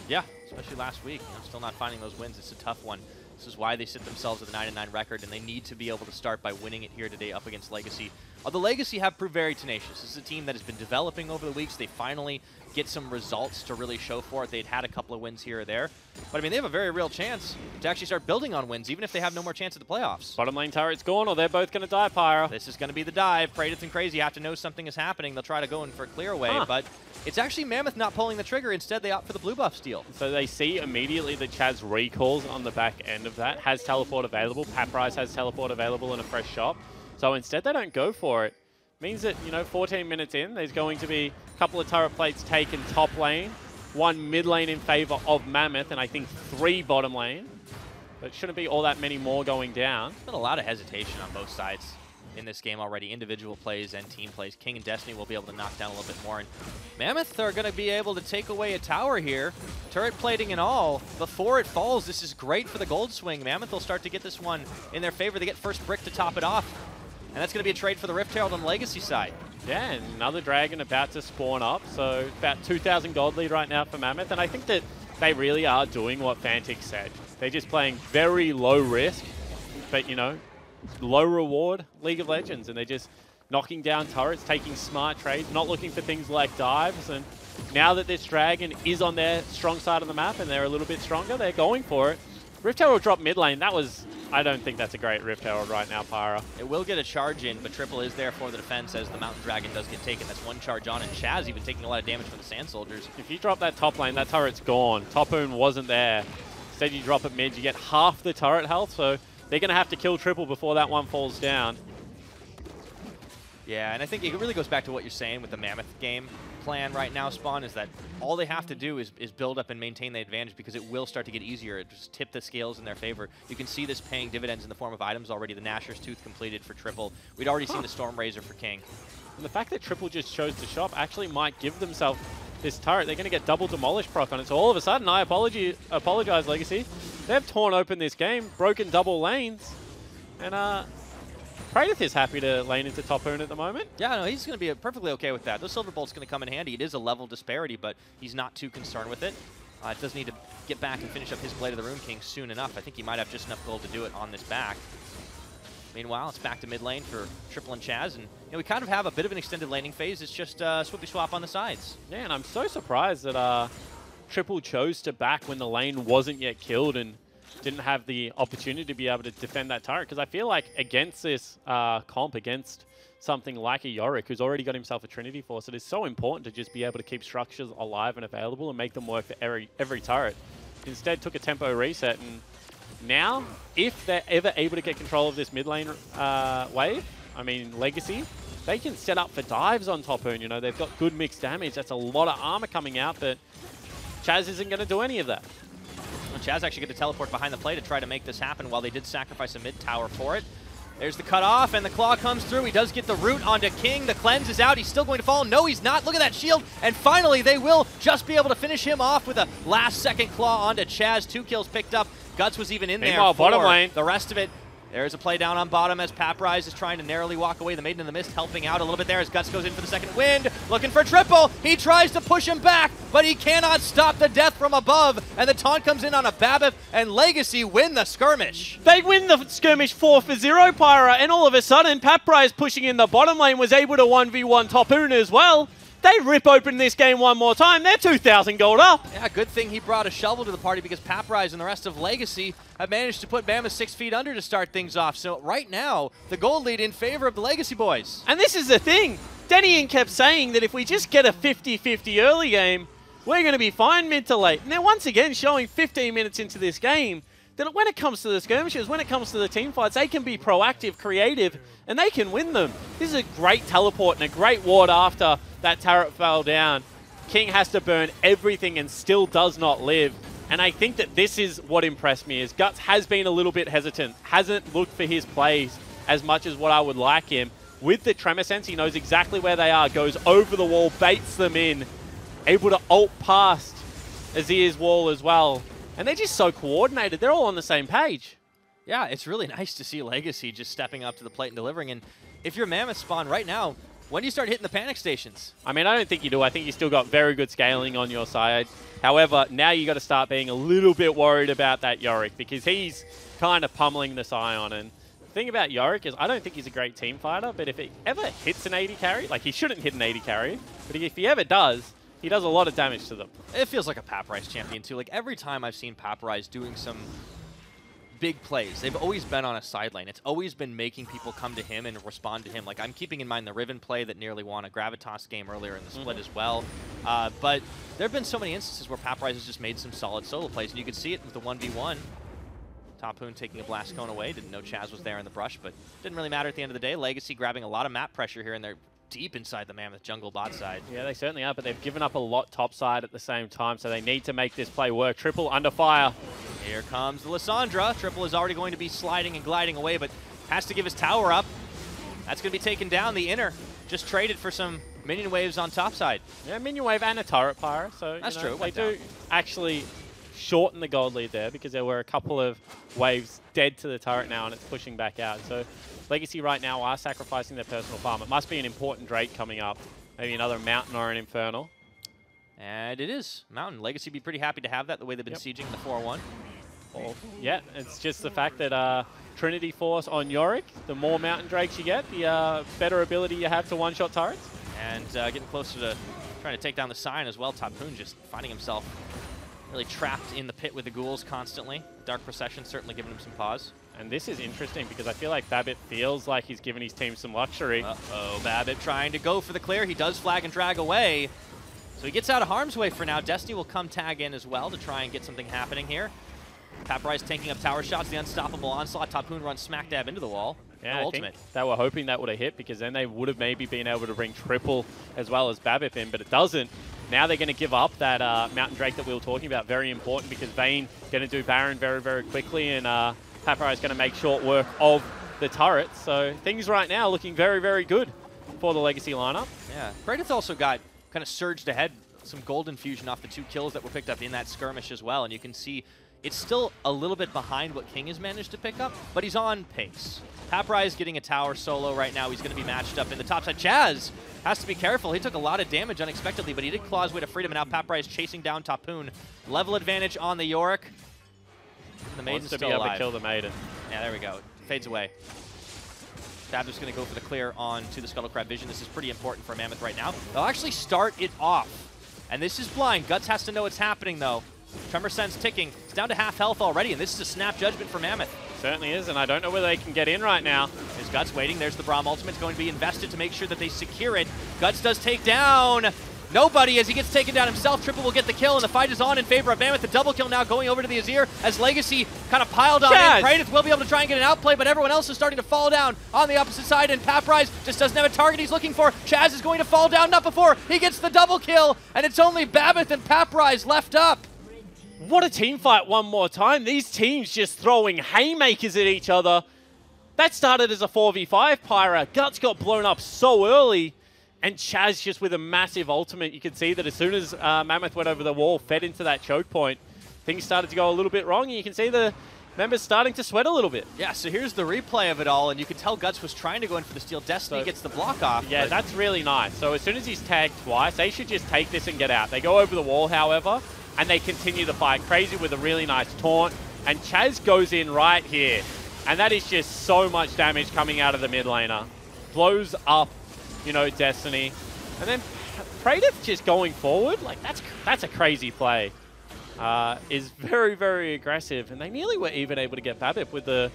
Yeah, especially last week. You know, still not finding those wins. It's a tough one. This is why they sit themselves with a 9-9 record, and they need to be able to start by winning it here today up against Legacy. The Legacy have proved very tenacious. This is a team that has been developing over the weeks. They finally get some results to really show for it. They'd had a couple of wins here or there. But, I mean, they have a very real chance to actually start building on wins, even if they have no more chance at the playoffs. Bottom lane turret's gone, or they're both going to die, Pyro. This is going to be the dive. Praetor and Crazy have to know something is happening. They'll try to go in for a clear away, but it's actually Mammoth not pulling the trigger. Instead, they opt for the blue buff steal. So they see immediately that Chaz recalls on the back end of that, has teleport available. Paparize has teleport available in a fresh shop. So instead, they don't go for it. Means that, you know, 14 minutes in, there's going to be a couple of turret plates taken top lane, 1 mid lane in favor of Mammoth, and I think 3 bottom lane. But it shouldn't be all that many more going down. There's been a lot of hesitation on both sides in this game already. Individual plays and team plays. King and Destiny will be able to knock down a little bit more. And Mammoth are going to be able to take away a tower here. Turret plating and all. Before it falls, this is great for the gold swing. Mammoth will start to get this one in their favor. They get first brick to top it off. And that's going to be a trade for the Rift Herald on the Legacy side. Yeah, and another dragon about to spawn up. So about 2,000 gold lead right now for Mammoth. And I think that they really are doing what Fantix said. They're just playing very low risk, but, you know, low reward League of Legends. And they're just knocking down turrets, taking smart trades, not looking for things like dives. And now that this dragon is on their strong side of the map and they're a little bit stronger, they're going for it. Rift Herald drop mid lane. That was... I don't think that's a great Rift Herald right now, Pyra. It will get a charge in, but Triple is there for the defense as the Mountain Dragon does get taken. That's one charge on, and Chaz even taking a lot of damage from the Sand Soldiers. If you drop that top lane, that turret's gone. Topoon wasn't there. Instead, you drop it mid, you get half the turret health, so they're going to have to kill Triple before that one falls down. Yeah, and I think it really goes back to what you're saying with the Mammoth game plan right now, Spawn, is that all they have to do is build up and maintain the advantage because it will start to get easier. It just tip the scales in their favor. You can see this paying dividends in the form of items already. The Nashor's Tooth completed for Triple. We'd already seen the Storm Razor for King. And the fact that Triple just chose to shop actually might give themselves this turret. They're going to get double demolish proc on it. So all of a sudden, I apologize, Legacy. They've torn open this game, broken double lanes, and Praedyth is happy to lane into Topoon at the moment. Yeah, no, he's going to be perfectly okay with that. Those Silver Bolt's going to come in handy. It is a level disparity, but he's not too concerned with it. Does need to get back and finish up his Blade of the Rune King soon enough. I think he might have just enough gold to do it on this back. Meanwhile, it's back to mid lane for Triple and Chaz, and we kind of have a bit of an extended laning phase. It's just swoopy swap on the sides. Yeah, and I'm so surprised that Triple chose to back when the lane wasn't yet killed and didn't have the opportunity to be able to defend that turret, because I feel like against this comp, against something like a Yorick, who's already got himself a Trinity Force, it is so important to just be able to keep structures alive and available and make them work for every turret. Instead, took a tempo reset, and now, if they're ever able to get control of this mid lane wave, I mean Legacy, they can set up for dives on Topoon. You know, they've got good mixed damage. That's a lot of armor coming out, but Chaz isn't going to do any of that. Chaz actually get to teleport behind the play to try to make this happen while they did sacrifice a mid tower for it. There's the cutoff, and the claw comes through. He does get the root onto King. The cleanse is out. He's still going to fall. No, he's not. Look at that shield. And finally, they will just be able to finish him off with a last-second claw onto Chaz. 2 kills picked up. Guts was even in there. Meanwhile, bottom lane. The rest of it. There's a play down on bottom as Paprise is trying to narrowly walk away. The Maiden in the Mist helping out a little bit there as Guts goes in for the second wind. Looking for Triple. He tries to push him back, but he cannot stop the death from above. And the taunt comes in on a Babbitt, and Legacy win the skirmish. They win the skirmish 4-0, Pyra, and all of a sudden, Paprise pushing in the bottom lane was able to 1v1 Topoon as well. They rip open this game one more time. They're 2,000 gold up. Yeah, good thing he brought a shovel to the party because Paprise and the rest of Legacy have managed to put Mammoth 6 feet under to start things off. So right now, the gold lead in favor of the Legacy boys. And this is the thing. Denian kept saying that if we just get a 50-50 early game, we're going to be fine mid to late. And they're once again showing 15 minutes into this game that when it comes to the skirmishes, when it comes to the team fights, they can be proactive, creative, and they can win them. This is a great teleport and a great ward after that turret fell down. King has to burn everything and still does not live. And I think that this is what impressed me, is Guts has been a little bit hesitant, hasn't looked for his plays as much as what I would like him. With the Tremor Sense, he knows exactly where they are, goes over the wall, baits them in, able to ult past Azir's wall as well. And they're just so coordinated. They're all on the same page. Yeah, it's really nice to see Legacy just stepping up to the plate and delivering. And if you're Mammoth, Spawn, right now, when do you start hitting the panic stations? I mean, I don't think you do. I think you still got very good scaling on your side. However, now you got to start being a little bit worried about that Yorick, because he's kind of pummeling the Scion. And the thing about Yorick is I don't think he's a great team fighter, but if he ever hits an 80 carry, like he shouldn't hit an 80 carry, but if he ever does, he does a lot of damage to them. It feels like a Paprise champion, too. Like, every time I've seen Paprise doing some big plays, they've always been on a side lane. It's always been making people come to him and respond to him. Like, I'm keeping in mind the Riven play that nearly won a Gravitas game earlier in the split as well. But there have been so many instances where Paprise has just made some solid solo plays, and you could see it with the 1v1. Topoon taking a blast cone away. Didn't know Chaz was there in the brush, but didn't really matter at the end of the day. Legacy grabbing a lot of map pressure here, and they're deep inside the Mammoth jungle bot side. Yeah, they certainly are, but they've given up a lot top side at the same time, so they need to make this play work. Triple under fire. Here comes the Lissandra. Triple is already going to be sliding and gliding away, but has to give his tower up. That's going to be taken down. The inner just traded for some minion waves on top side. Yeah, minion wave and a turret pyre, so that's you know, true. They do actually shorten the gold lead there because there were a couple of waves dead to the turret now and it's pushing back out. So Legacy right now are sacrificing their personal farm. It must be an important Drake coming up. Maybe another Mountain or an Infernal. And it is. Mountain. Legacy be pretty happy to have that, the way they've been sieging the 4-1. Yeah, it's just the fact that Trinity Force on Yorick, the more Mountain Drakes you get, the better ability you have to one-shot turrets. And getting closer to trying to take down the sign as well. Tapoon just finding himself really trapped in the pit with the ghouls constantly. Dark Procession certainly giving him some pause. And this is interesting because I feel like Babbitt feels like he's given his team some luxury. Uh-oh, Babbitt trying to go for the clear. He does flag and drag away. So he gets out of harm's way for now. Destiny will come tag in as well to try and get something happening here. Paprise taking up tower shots, the unstoppable onslaught. Tapoon runs smack dab into the wall. Yeah, no I ultimate. think they were hoping that would have hit because then they would have maybe been able to bring triple as well as Babbitt in, but it doesn't. Now they're going to give up that Mountain Drake that we were talking about. Very important because Vayne going to do Baron very, very quickly, and Paprise is going to make short work of the turret. So things right now looking very, very good for the Legacy lineup. Yeah, Predator's also got kind of surged ahead, some golden fusion off the 2 kills that were picked up in that skirmish as well, and you can see it's still a little bit behind what King has managed to pick up, but he's on pace. Paprise getting a tower solo right now. He's going to be matched up in the top side. Chaz has to be careful. He took a lot of damage unexpectedly, but he did claw his way to freedom, and now Paprise chasing down Tapoon. Level advantage on the Yorick. The Maiden's still alive. Wants to be able to kill the Maiden. Yeah, there we go. Fades away. Fab's going to go for the clear on to the Scuttlecrab Vision. This is pretty important for Mammoth right now. They'll actually start it off. And this is blind. Guts has to know what's happening, though. Tremor Sense ticking. It's down to half health already, and this is a snap judgment for Mammoth. Certainly is, and I don't know whether they can get in right now. There's Guts waiting. There's the Braum ultimate. It's going to be invested to make sure that they secure it. Guts does take down nobody as he gets taken down himself. Triple will get the kill, and the fight is on in favor of Mammoth. The double kill now going over to the Azir as Legacy kind of piled on in. Praedyth will be able to try and get an outplay, but everyone else is starting to fall down on the opposite side, and Paprise just doesn't have a target he's looking for. Chaz is going to fall down, not before he gets the double kill, and it's only Babbitt and Paprise left up. What a team fight one more time. These teams just throwing haymakers at each other. That started as a 4v5 Pyra. Guts got blown up so early, and Chaz just with a massive ultimate. You can see that as soon as Mammoth went over the wall, fed into that choke point, things started to go a little bit wrong, and you can see the members starting to sweat a little bit. Yeah, so here's the replay of it all, and you can tell Guts was trying to go in for the steal. Destiny gets the block off. Yeah, that's really nice. So as soon as he's tagged twice, they should just take this and get out. They go over the wall, however, and they continue the fight. Crazy with a really nice taunt, and Chaz goes in right here. And that is just so much damage coming out of the mid laner. Blows up, you know, Destiny. And then Praedyth just going forward, like that's a crazy play. Is very, very aggressive. And they nearly were even able to get Babbitt with the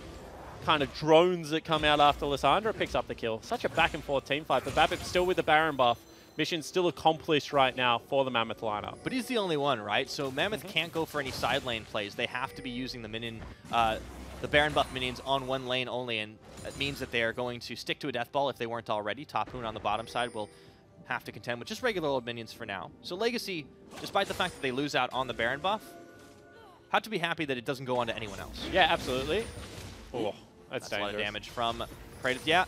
kind of drones that come out after Lissandra picks up the kill. Such a back and forth team fight, but Babbitt still with the Baron buff. Mission still accomplished right now for the Mammoth lineup. But he's the only one, right? So Mammoth can't go for any side lane plays. They have to be using the minion, the Baron buff minions on one lane only, and that means that they are going to stick to a death ball if they weren't already. Tapoon on the bottom side will have to contend with just regular old minions for now. So Legacy, despite the fact that they lose out on the Baron buff, have to be happy that it doesn't go on to anyone else. Yeah, absolutely. Oh, that's a dangerous. lot of damage from Praedyth. Yeah,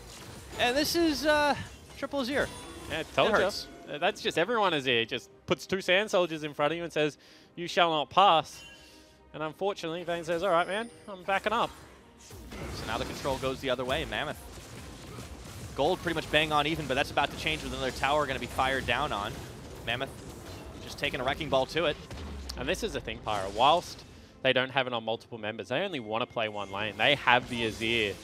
and this is triple Azir. Yeah, told It you. hurts. That's just everyone is here. Just puts 2 sand soldiers in front of you and says, "You shall not pass." And unfortunately, Vayne says, "All right, man, I'm backing up." So now the control goes the other way. Mammoth. Gold pretty much bang on even, but that's about to change with another tower going to be fired down on. Mammoth just taking a wrecking ball to it. And this is the thing, Pyra. Whilst they don't have it on multiple members, they only want to play one lane. They have the Azir,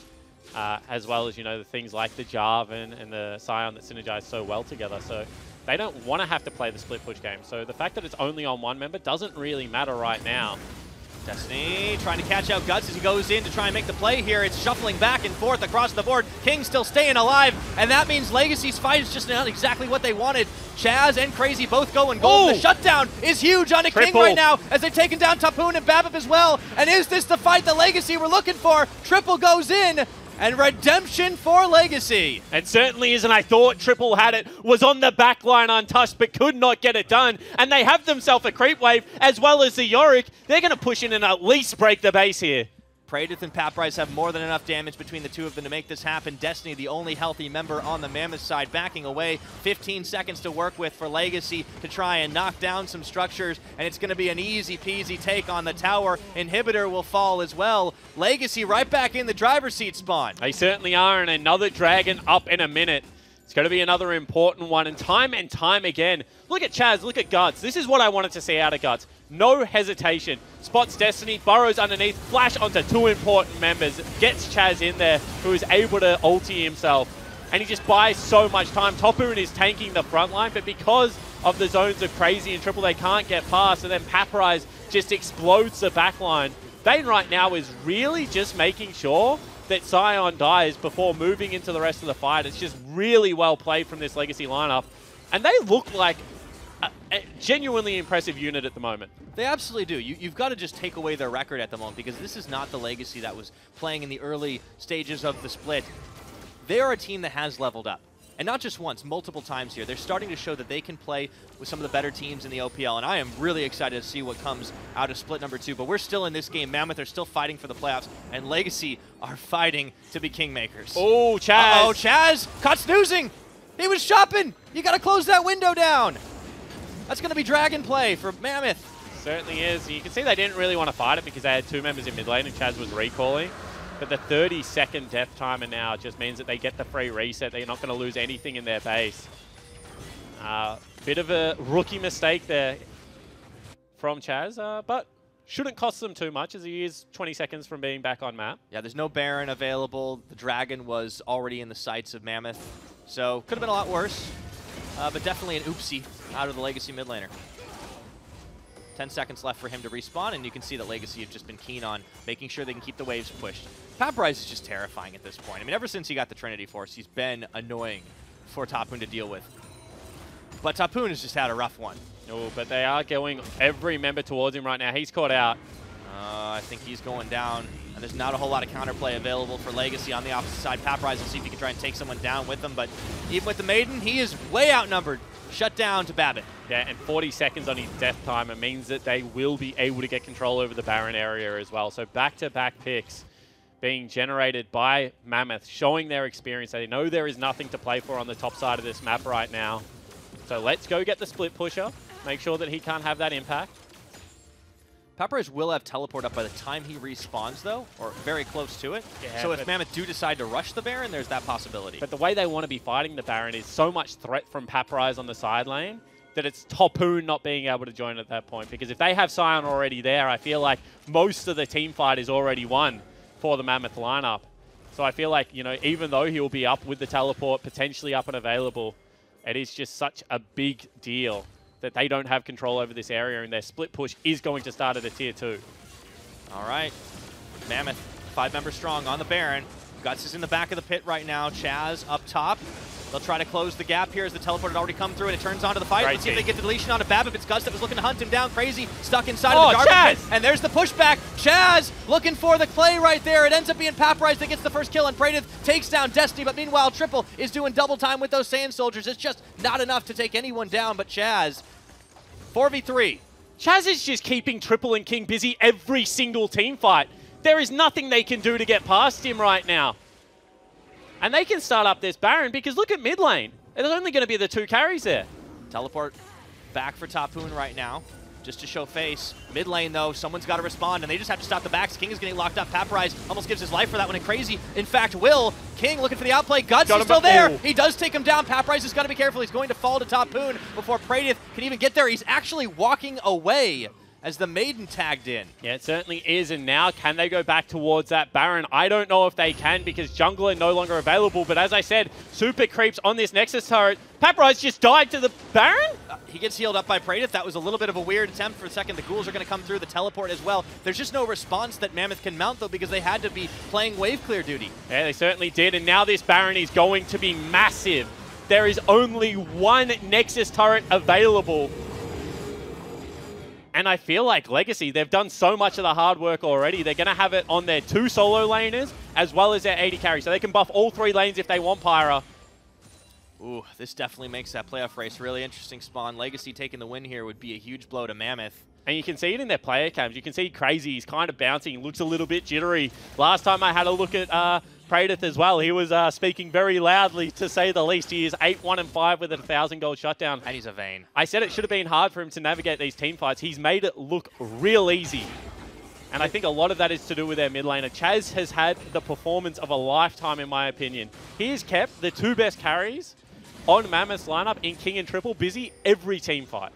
as well as, you know, the things like the Jarvan and the Scion that synergize so well together. So they don't want to have to play the split push game. So the fact that it's only on one member doesn't really matter right now. Destiny trying to catch out Guts as he goes in to try and make the play here. It's shuffling back and forth across the board. King still staying alive, and that means Legacy's fight is just not exactly what they wanted. Chaz and Crazy both going gold. The shutdown is huge on King right now as they're taking down Tapoon and Babbitt as well. And is this the fight that Legacy were looking for? Triple goes in, and redemption for Legacy. It certainly is, and I thought Triple had it, was on the back line untouched, but could not get it done. And they have themselves a creep wave, as well as the Yorick. They're going to push in and at least break the base here. Praedyth and Paprise have more than enough damage between the two of them to make this happen. Destiny, the only healthy member on the Mammoth side, backing away. 15 seconds to work with for Legacy to try and knock down some structures, and it's going to be an easy-peasy take on the tower. Inhibitor will fall as well. Legacy right back in the driver's seat spawn. They certainly are, and another dragon up in a minute. It's going to be another important one, and time again. Look at Chaz, look at Guts. This is what I wanted to see out of Guts. No hesitation. Spots Destiny, burrows underneath, flash onto two important members, gets Chaz in there, who is able to ulti himself, and he just buys so much time. Topoon is tanking the front line, but because of the zones of Crazy and Triple, they can't get past, and then Paprise just explodes the back line. Bane right now is really just making sure that Sion dies before moving into the rest of the fight. It's just really well played from this Legacy lineup. And they look like a genuinely impressive unit at the moment. They absolutely do. You've got to just take away their record at the moment, because this is not the Legacy that was playing in the early stages of the split. They are a team that has leveled up. And not just once, multiple times here. They're starting to show that they can play with some of the better teams in the OPL, and I am really excited to see what comes out of split number 2. But we're still in this game. Mammoth are still fighting for the playoffs, and Legacy are fighting to be kingmakers. Oh, Chaz. Uh-oh, Chaz caught snoozing. He was shopping. You got to close that window down. That's going to be dragon play for Mammoth. Certainly is. You can see they didn't really want to fight it because they had two members in mid lane and Chaz was recalling. But the 30-second death timer now just means that they get the free reset. They're not going to lose anything in their base. Bit of a rookie mistake there from Chaz, but shouldn't cost them too much as he is 20 seconds from being back on map. Yeah, there's no Baron available. The Dragon was already in the sights of Mammoth, so could have been a lot worse. But definitely an oopsie out of the Legacy mid laner. 10 seconds left for him to respawn, and you can see that Legacy have just been keen on making sure they can keep the waves pushed. Paprise is just terrifying at this point. I mean, ever since he got the Trinity Force, he's been annoying for Tapoon to deal with. But Tapoon has just had a rough one. Oh, but they are going every member towards him right now. He's caught out. I think he's going down, and there's not a whole lot of counterplay available for Legacy on the opposite side. Paprise will see if he can try and take someone down with him, but even with the Maiden, he is way outnumbered. Shut down to Babbitt. Yeah, and 40 seconds on his death timer means that they will be able to get control over the Baron area as well. So back-to-back picks being generated by Mammoth, showing their experience. They know there is nothing to play for on the top side of this map right now. So let's go get the split pusher. Make sure that he can't have that impact. Paprise will have teleport up by the time he respawns, though, or very close to it. Yeah, so if Mammoth do decide to rush the Baron, there's that possibility. But the way they want to be fighting the Baron is so much threat from Paprise on the side lane that it's Topoon not being able to join at that point. Because if they have Sion already there, I feel like most of the team fight is already won for the Mammoth lineup. So I feel like, you know, even though he'll be up with the teleport, potentially up and available, it is just such a big deal that they don't have control over this area, and their split push is going to start at a tier 2. All right. Mammoth, 5 members strong on the Baron. Guts is in the back of the pit right now. Chaz up top. They'll try to close the gap here as the teleport had already come through, and it turns onto the fight. Let's see if they get the deletion onto Babbitt. It's Guts that was looking to hunt him down. Crazy, stuck inside of the garbage pit. And there's the pushback. Chaz looking for the play right there. It ends up being Paprise that gets the first kill, and Praedyth takes down Destiny, but meanwhile Triple is doing double time with those Sand Soldiers. It's just not enough to take anyone down, but Chaz, 4v3. Chaz is just keeping Triple and King busy every single team fight. There is nothing they can do to get past him right now. And they can start up this Baron because look at mid lane. There's only going to be the 2 carries there. Teleport back for Tapoon right now, just to show face. Mid lane, though, someone's got to respond, and they just have to stop the backs. King is getting locked up. Paprise almost gives his life for that one, and Crazy, in fact, will. King looking for the outplay. Guts is still there. He does take him down. Paprise has got to be careful. He's going to fall to Tapoon before Praedyth can even get there. He's actually walking away as the Maiden tagged in. Yeah, it certainly is, and now can they go back towards that Baron? I don't know if they can because Jungler no longer available, but as I said, super creeps on this Nexus turret. Paprise just died to the Baron? He gets healed up by Praedyth. That was a little bit of a weird attempt for a second. The ghouls are going to come through the teleport as well. There's just no response that Mammoth can mount, though, because they had to be playing wave clear duty. Yeah, they certainly did, and now this Baron is going to be massive. There is only one Nexus turret available. And I feel like Legacy, they've done so much of the hard work already. They're going to have it on their 2 solo laners as well as their 80 carry. So they can buff all 3 lanes if they want Pyra. Ooh, this definitely makes that playoff race really interesting. Spawn. Legacy taking the win here would be a huge blow to Mammoth. And you can see it in their player cams. You can see Crazy. He's kind of bouncing. Looks a little bit jittery. Last time I had a look at Praedyth as well. He was speaking very loudly, to say the least. He is 8-1-5 with a 1,000 gold shutdown. And he's a Vayne. I said it should have been hard for him to navigate these team fights. He's made it look real easy. And I think a lot of that is to do with their mid laner. Chaz has had the performance of a lifetime, in my opinion. He has kept the 2 best carries on Mammoth's lineup in King and Triple busy every team fight.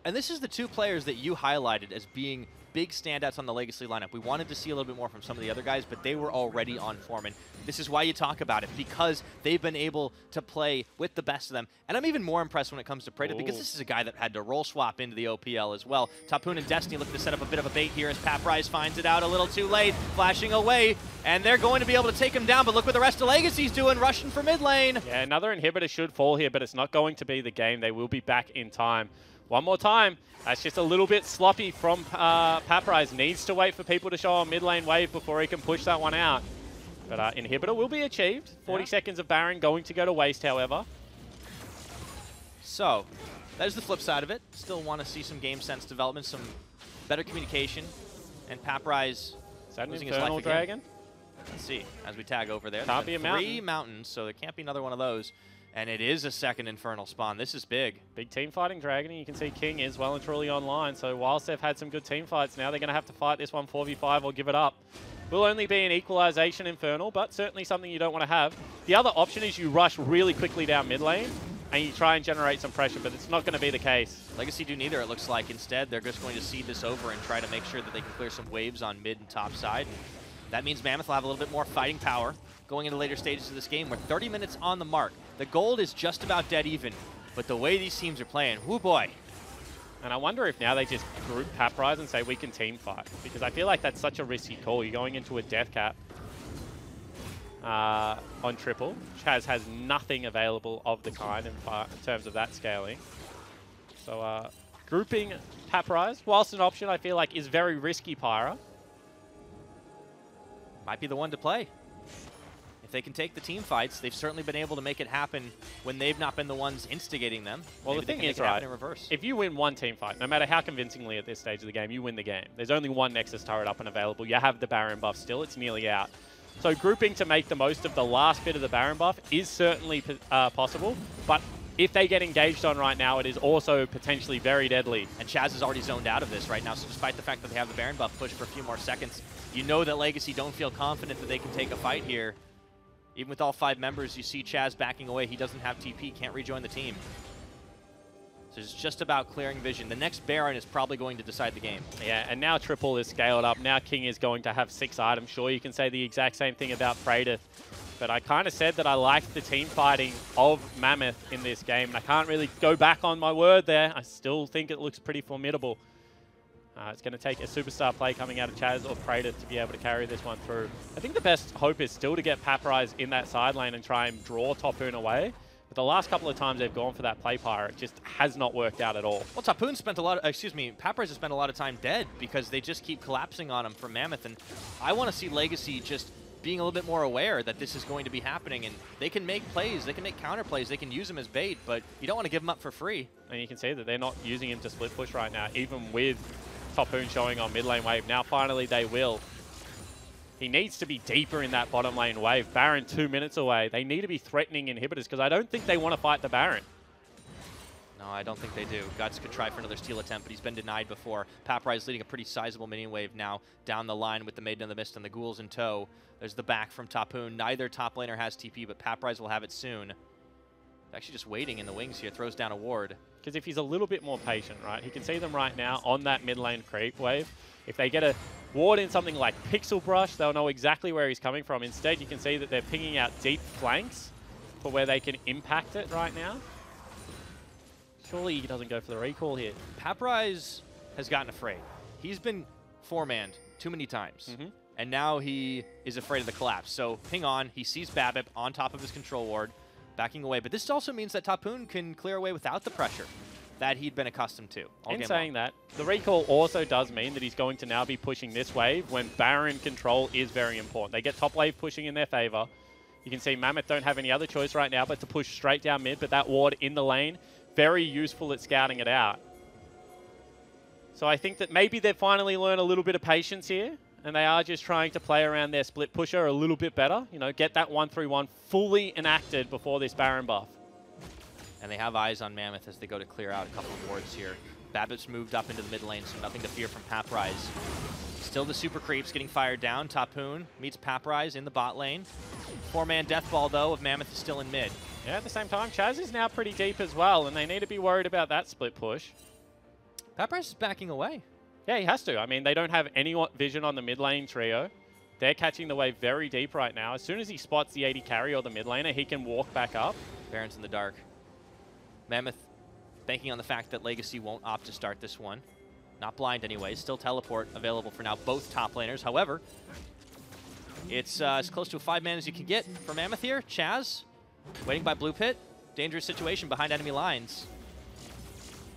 And this is the 2 players that you highlighted as being big standouts on the Legacy lineup. We wanted to see a little bit more from some of the other guys, but they were already on form. And this is why you talk about it, because they've been able to play with the best of them. And I'm even more impressed when it comes to Praedyth, because this is a guy that had to roll swap into the OPL as well. Tapoon and Destiny looking to set up a bit of a bait here as Paprise finds it out a little too late, flashing away. And they're going to be able to take him down, but look what the rest of Legacy's doing, rushing for mid lane. Yeah, another inhibitor should fall here, but it's not going to be the game. They will be back in time. One more time. That's just a little bit sloppy from Paprise. Needs to wait for people to show a mid lane wave before he can push that one out. But inhibitor will be achieved. 40 seconds of Baron going to go to waste, however. So, that is the flip side of it. Still want to see some game sense development, some better communication. And Paprise Is that an losing his life Infernal again. Dragon? Let's see, as we tag over there. Can't be a mountain. 3 mountains, so there can't be another one of those. And it is a second Infernal spawn. This is big. Big team fighting Dragon, and you can see King is well and truly online. So whilst they've had some good team fights, now they're going to have to fight this one 4v5 or give it up. Will only be an equalization Infernal, but certainly something you don't want to have. The other option is you rush really quickly down mid lane, and you try and generate some pressure, but it's not going to be the case. Legacy do neither, it looks like. Instead, they're just going to seed this over and try to make sure that they can clear some waves on mid and top side. And that means Mammoth will have a little bit more fighting power going into later stages of this game. We're 30 minutes on the mark. The gold is just about dead even, but the way these teams are playing, whoo boy. And I wonder if now they just group Paprise and say we can team fight, because I feel like that's such a risky call. You're going into a death cap on triple. Chaz has nothing available of the kind in terms of that scaling. So grouping Paprise, whilst an option I feel like is very risky, Pyra. Might be the one to play. If they can take the team fights, they've certainly been able to make it happen when they've not been the ones instigating them. Well, Maybe the thing they is, can make it happen right, in reverse. if you win one team fight, no matter how convincingly at this stage of the game, you win the game. There's only one Nexus turret up and available. You have the Baron buff still. It's nearly out. So grouping to make the most of the last bit of the Baron buff is certainly possible, but if they get engaged on right now, it is also potentially very deadly. And Chaz is already zoned out of this right now, so despite the fact that they have the Baron buff pushed for a few more seconds, you know that Legacy don't feel confident that they can take a fight here. Even with all 5 members, you see Chaz backing away. He doesn't have TP, can't rejoin the team. So it's just about clearing vision. The next Baron is probably going to decide the game. Yeah, and now Triple is scaled up. Now King is going to have 6 items. Sure, you can say the exact same thing about Praedyth, but I kind of said that I liked the team fighting of Mammoth in this game, and I can't really go back on my word there. I still think it looks pretty formidable. It's going to take a superstar play coming out of Chaz or Praedyth to be able to carry this one through. I think the best hope is still to get Paprise in that side lane and try and draw Tapoon away. But the last couple of times they've gone for that play Pyra, it just has not worked out at all. Well, Tapoon spent a lot of, Paprise has spent a lot of time dead because they just keep collapsing on him from Mammoth. And I want to see Legacy just being a little bit more aware that this is going to be happening. And they can make plays, they can make counter plays, they can use him as bait, but you don't want to give him up for free. And you can see that they're not using him to split push right now, even with Tapoon showing on mid lane wave. Now finally they will. He needs to be deeper in that bottom lane wave. Baron 2 minutes away. They need to be threatening inhibitors because I don't think they want to fight the Baron. No, I don't think they do. Guts could try for another steal attempt, but he's been denied before. Paprise leading a pretty sizable minion wave now down the line with the Maiden of the Mist and the Ghouls in tow. There's the back from Tapoon. Neither top laner has TP, but Paprise will have it soon. Actually just waiting in the wings here, throws down a ward. Because if he's a little bit more patient, right, he can see them right now on that mid lane creep wave. If they get a ward in something like Pixel Brush, they'll know exactly where he's coming from. Instead, you can see that they're pinging out deep flanks for where they can impact it right now. Surely he doesn't go for the recall here. Paprise has gotten afraid. He's been four-manned too many times. And now he is afraid of the collapse. So ping on, he sees Babip on top of his control ward, backing away. But this also means that Tapoon can clear away without the pressure that he'd been accustomed to. In saying that, the recall also does mean that he's going to now be pushing this wave when Baron control is very important. They get top wave pushing in their favor. You can see Mammoth don't have any other choice right now but to push straight down mid, but that ward in the lane, very useful at scouting it out. So I think that maybe they've finally learned a little bit of patience here, and they are just trying to play around their split pusher a little bit better. You know, get that 1-3-1 fully enacted before this Baron buff. And they have eyes on Mammoth as they go to clear out a couple of wards here. Babbitt's moved up into the mid lane, so nothing to fear from Paprise. Still the super creeps getting fired down. Tapoon meets Paprise in the bot lane. 4-man death ball, though, of Mammoth is still in mid. Yeah, at the same time, Chaz is now pretty deep as well, and they need to be worried about that split push. Paprise is backing away. Yeah, he has to. I mean, they don't have any vision on the mid lane trio. They're catching the wave very deep right now. As soon as he spots the AD carry or the mid laner, he can walk back up. Baron's in the dark. Mammoth banking on the fact that Legacy won't opt to start this one. Not blind anyway. Still teleport available for now both top laners. However, it's as close to a 5-man as you can get for Mammoth here. Chaz waiting by blue pit. Dangerous situation behind enemy lines.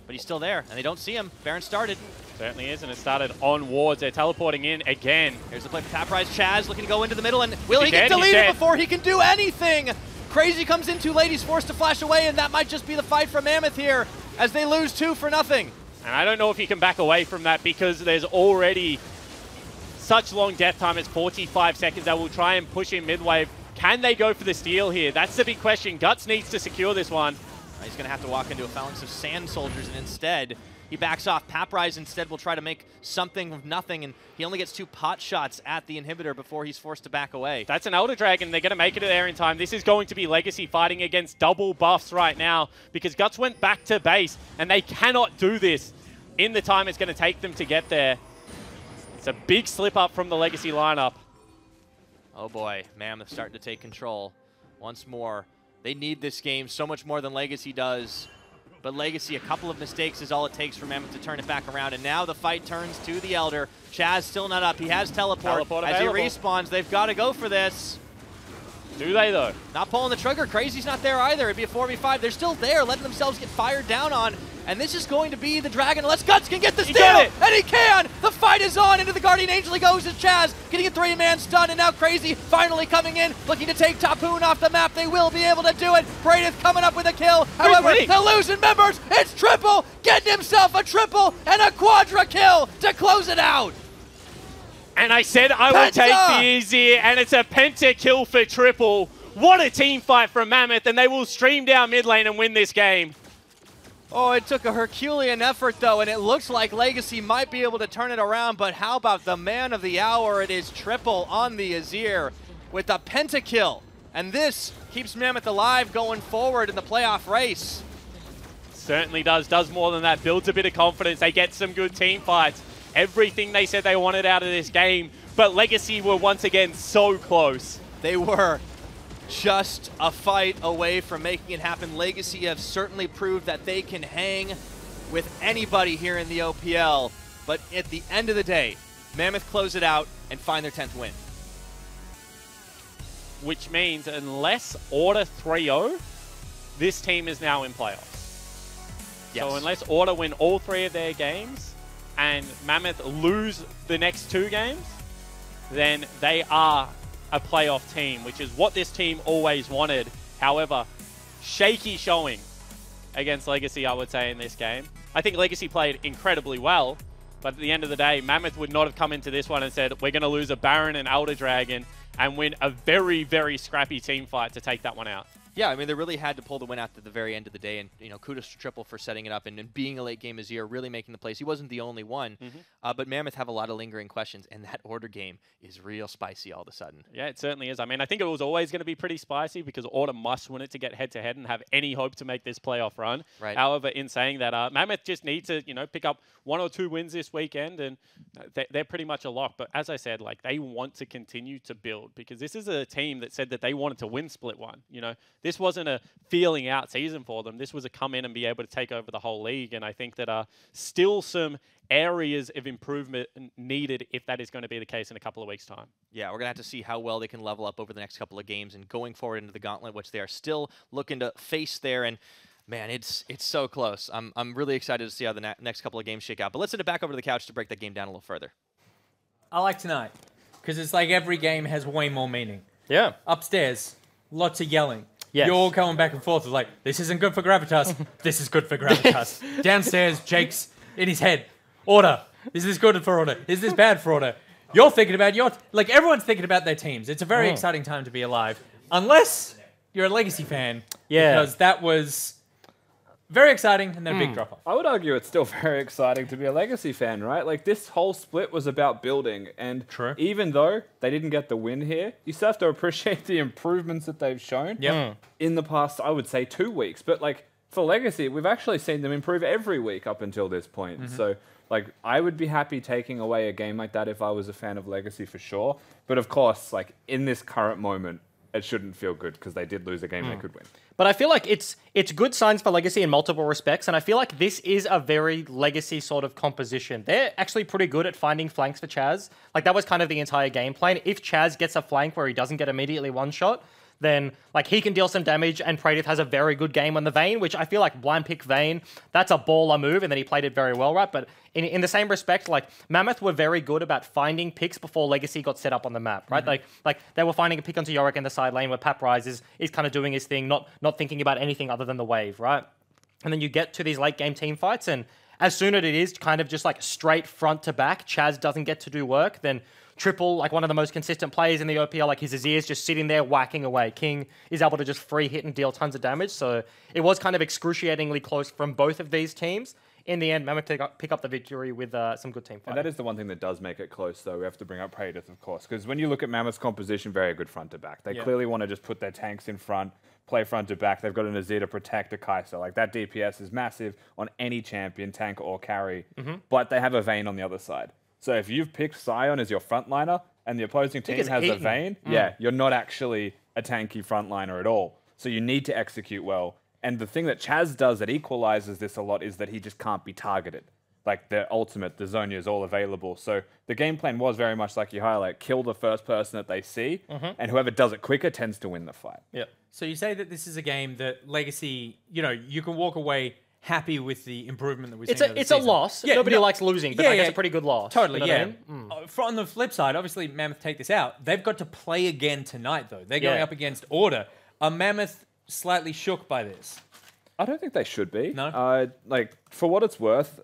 But he's still there, and they don't see him. Baron started. Certainly is, and it started on wards. They're teleporting in again. Here's the play for Paprise. Chaz looking to go into the middle, and will he get He's deleted dead. before he can do anything? Crazy comes in too late. He's forced to flash away, and that might just be the fight for Mammoth here as they lose 2-0. And I don't know if he can back away from that because there's already such long death time. It's 45 seconds. They will try and push in mid-wave. Can they go for the steal here? That's the big question. Guts needs to secure this one. He's going to have to walk into a phalanx of sand soldiers, and instead he backs off. Paprise instead will try to make something of nothing, and he only gets 2 pot shots at the inhibitor before he's forced to back away. That's an Elder Dragon. They're going to make it there in time. This is going to be Legacy fighting against double buffs right now because Guts went back to base, and they cannot do this in the time it's going to take them to get there. It's a big slip up from the Legacy lineup. Oh boy, Mammoth starting to take control once more. They need this game so much more than Legacy does. But Legacy, a couple of mistakes is all it takes for Mammoth to turn it back around. And now the fight turns to the Elder. Chaz still not up. He has teleport. As he respawns, they've got to go for this. Do they, though? Not pulling the trigger. Crazy's not there either. It'd be a 4v5. They're still there, letting themselves get fired down on. And this is going to be the Dragon, unless Guts can get the steal! And he can! The fight is on! Into the Guardian Angel he goes as Chaz, getting a 3-man stun, and now Crazy finally coming in, looking to take Tapoon off the map. They will be able to do it. Braideth coming up with a kill. However, they're losing members. It's triple! Getting himself a triple and a quadra kill to close it out! And I said I would take the easy, and it's a penta kill for triple. What a team fight from Mammoth, and they will stream down mid lane and win this game. Oh, it took a Herculean effort, though, and it looks like Legacy might be able to turn it around, but how about the man of the hour? It is triple on the Azir with a pentakill, and this keeps Mammoth alive going forward in the playoff race. Certainly does more than that, builds a bit of confidence. They get some good team fights. Everything they said they wanted out of this game, but Legacy were once again so close. They were just a fight away from making it happen. Legacy have certainly proved that they can hang with anybody here in the OPL, but at the end of the day, Mammoth close it out and find their 10th win. Which means unless Order 3-0, this team is now in playoffs. Yes. So unless Order win all 3 of their games and Mammoth lose the next 2 games, then they are a playoff team, which is what this team always wanted. However, shaky showing against Legacy, I would say, in this game. I think Legacy played incredibly well, but at the end of the day, Mammoth would not have come into this one and said, we're going to lose a Baron and Elder Dragon and win a very, very scrappy team fight to take that one out. Yeah, I mean, they really had to pull the win out at the very end of the day, and, you know, kudos to Triple for setting it up and being a late-game Azir, really making the plays. He wasn't the only one, but Mammoth have a lot of lingering questions, and that Order game is real spicy all of a sudden. Yeah, it certainly is. I mean, I think it was always going to be pretty spicy because Order must win it to get head-to-head and have any hope to make this playoff run. Right. However, in saying that, Mammoth just need to, you know, pick up 1 or 2 wins this weekend, and they're pretty much a lock. But as I said, like, they want to continue to build because this is a team that said that they wanted to win Split 1. You know, this wasn't a feeling out season for them. This was a come in and be able to take over the whole league. And I think that still some areas of improvement needed if that is going to be the case in a couple of weeks' time. Yeah, we're going to have to see how well they can level up over the next couple of games and going forward into the gauntlet, which they are still looking to face there. And man, it's so close. I'm really excited to see how the next couple of games shake out. But let's send it back over to the couch to break that game down a little further. I like tonight because it's like every game has way more meaning. Yeah. Upstairs, lots of yelling. Yes. You're all going back and forth. It's like, this isn't good for Gravitas. This is good for Gravitas. Downstairs, Jake's in his head. Order. Is this good for Order? Is this bad for Order? You're thinking about like everyone's thinking about their teams. It's a very exciting time to be alive, unless you're a Legacy fan. Yeah. Because that was very exciting and then a big drop off. I would argue it's still very exciting to be a Legacy fan, right? Like, this whole split was about building, and True. even though they didn't get the win here, you still have to appreciate the improvements that they've shown in the past, I would say, 2 weeks. But, like, for Legacy, we've actually seen them improve every week up until this point. So, like, I would be happy taking away a game like that if I was a fan of Legacy for sure. But, of course, like, in this current moment, it shouldn't feel good because they did lose a game they could win. But I feel like it's good signs for Legacy in multiple respects, and I feel like this is a very Legacy sort of composition. They're actually pretty good at finding flanks for Chaz. Like, that was kind of the entire game plan. If Chaz gets a flank where he doesn't get immediately one shot, then like he can deal some damage, and Praedyth has a very good game on the Vayne, which I feel like blind pick Vayne, that's a baller move, and then he played it very well, right? But in the same respect, like Mammoth were very good about finding picks before Legacy got set up on the map, right? Like they were finding a pick onto Yorick in the side lane where Paprise is kind of doing his thing, not thinking about anything other than the wave, right? And then you get to these late game team fights, and as soon as it is kind of just like straight front to back, Chaz doesn't get to do work, then Triple, like one of the most consistent players in the OPL, like his Azir's just sitting there whacking away. King is able to just free hit and deal tons of damage. So it was kind of excruciatingly close from both of these teams. In the end, Mammoth pick up the victory with some good team fighting. And that is the one thing that does make it close, though. We have to bring up Praedyth, of course, because when you look at Mammoth's composition, very good front to back. They clearly want to just put their tanks in front, play front to back. They've got an Azir to protect a Kai'Sa. Like, that DPS is massive on any champion, tank or carry, but they have a Vayne on the other side. So if you've picked Sion as your frontliner and the opposing team has a Vayne, you're not actually a tanky frontliner at all. So you need to execute well. And the thing that Chaz does that equalizes this a lot is that he just can't be targeted. Like, the ultimate, the Zonia is all available. So the game plan was very much like you highlight, kill the first person that they see, and whoever does it quicker tends to win the fight. Yep. So you say that this is a game that Legacy, you can walk away happy with the improvement that we've seen. It's a loss. Nobody likes losing, but it's a pretty good loss. Totally, you know what I mean? On the flip side, obviously Mammoth take this out. They've got to play again tonight, though. They're going up against Order. Are Mammoth slightly shook by this? I don't think they should be. No? Like, for what it's worth,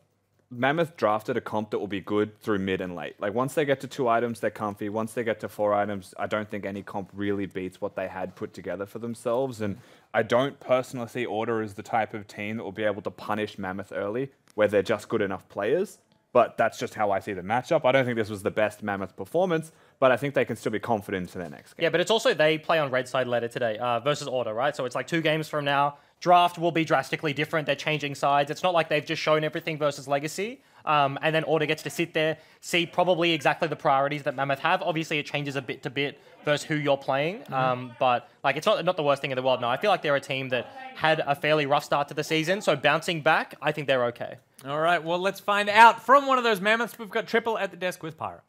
Mammoth drafted a comp that will be good through mid and late. Like, once they get to 2 items, they're comfy. Once they get to 4 items, I don't think any comp really beats what they had put together for themselves. And I don't personally see Order as the type of team that will be able to punish Mammoth early, where they're just good enough players. But that's just how I see the matchup. I don't think this was the best Mammoth performance, but I think they can still be confident into their next game. Yeah, but it's also they play on red side later today versus Order, right? So it's like 2 games from now. Draft will be drastically different. They're changing sides. It's not like they've just shown everything versus Legacy. And then Order gets to sit there, see probably exactly the priorities that Mammoth have. Obviously, it changes a bit to bit versus who you're playing. But like, it's not the worst thing in the world. No, I feel like they're a team that had a fairly rough start to the season. So bouncing back, I think they're okay. All right, well, let's find out from one of those Mammoths. We've got Triple at the desk with Pyro.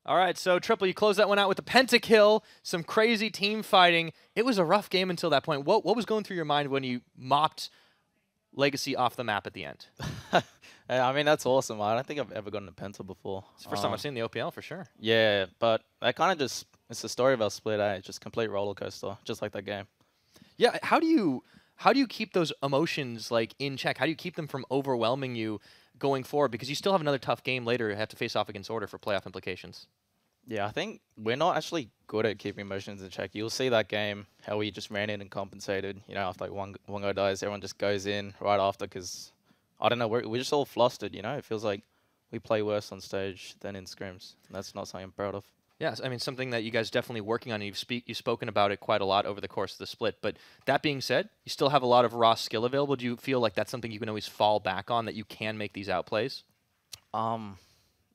All right, so Triple, you close that one out with the pentakill, some crazy team fighting. It was a rough game until that point. What was going through your mind when you mopped Legacy off the map at the end? I mean, that's awesome. I don't think I've ever gotten a penta before. It's the first time I've seen the OPL, for sure. Yeah, but that kind of just, it's the story of our split, eh? Just complete roller coaster, just like that game. Yeah, how do you keep those emotions like in check? How do you keep them from overwhelming you going forward? Because you still have another tough game later. You have to face off against Order for playoff implications. Yeah, I think we're not actually good at keeping emotions in check. You'll see that game, how we just ran in and compensated. You know, after like one guy dies, everyone just goes in right after because, I don't know, we're just all flustered, you know? It feels like we play worse on stage than in scrims. And that's not something I'm proud of. Yes, I mean, something that you guys definitely working on. You've spoken about it quite a lot over the course of the split. But that being said, you still have a lot of raw skill available. Do you feel like that's something you can always fall back on, that you can make these outplays?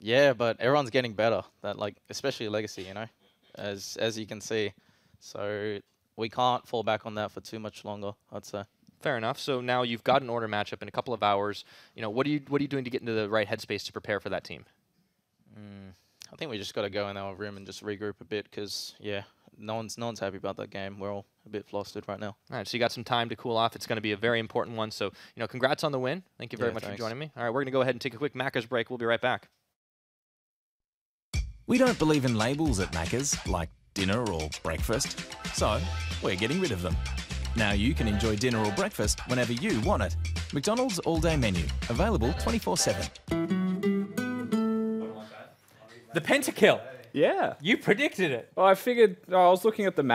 Yeah, but everyone's getting better. That, like, especially Legacy, you know, as you can see. So we can't fall back on that for too much longer, I'd say. Fair enough. So now you've got an Order matchup in a couple of hours. You know, what are you doing to get into the right headspace to prepare for that team? I think we just got to go in our room and just regroup a bit because, yeah, no one's happy about that game. We're all a bit flustered right now. All right, so you got some time to cool off. It's going to be a very important one. So, congrats on the win. Thank you very much for joining me. All right, we're going to go ahead and take a quick Macca's break. We'll be right back. We don't believe in labels at Macca's, like dinner or breakfast. So, we're getting rid of them. Now you can enjoy dinner or breakfast whenever you want it. McDonald's all-day menu, available 24/7. The pentakill. Yeah. You predicted it. Well, I figured I was looking at the map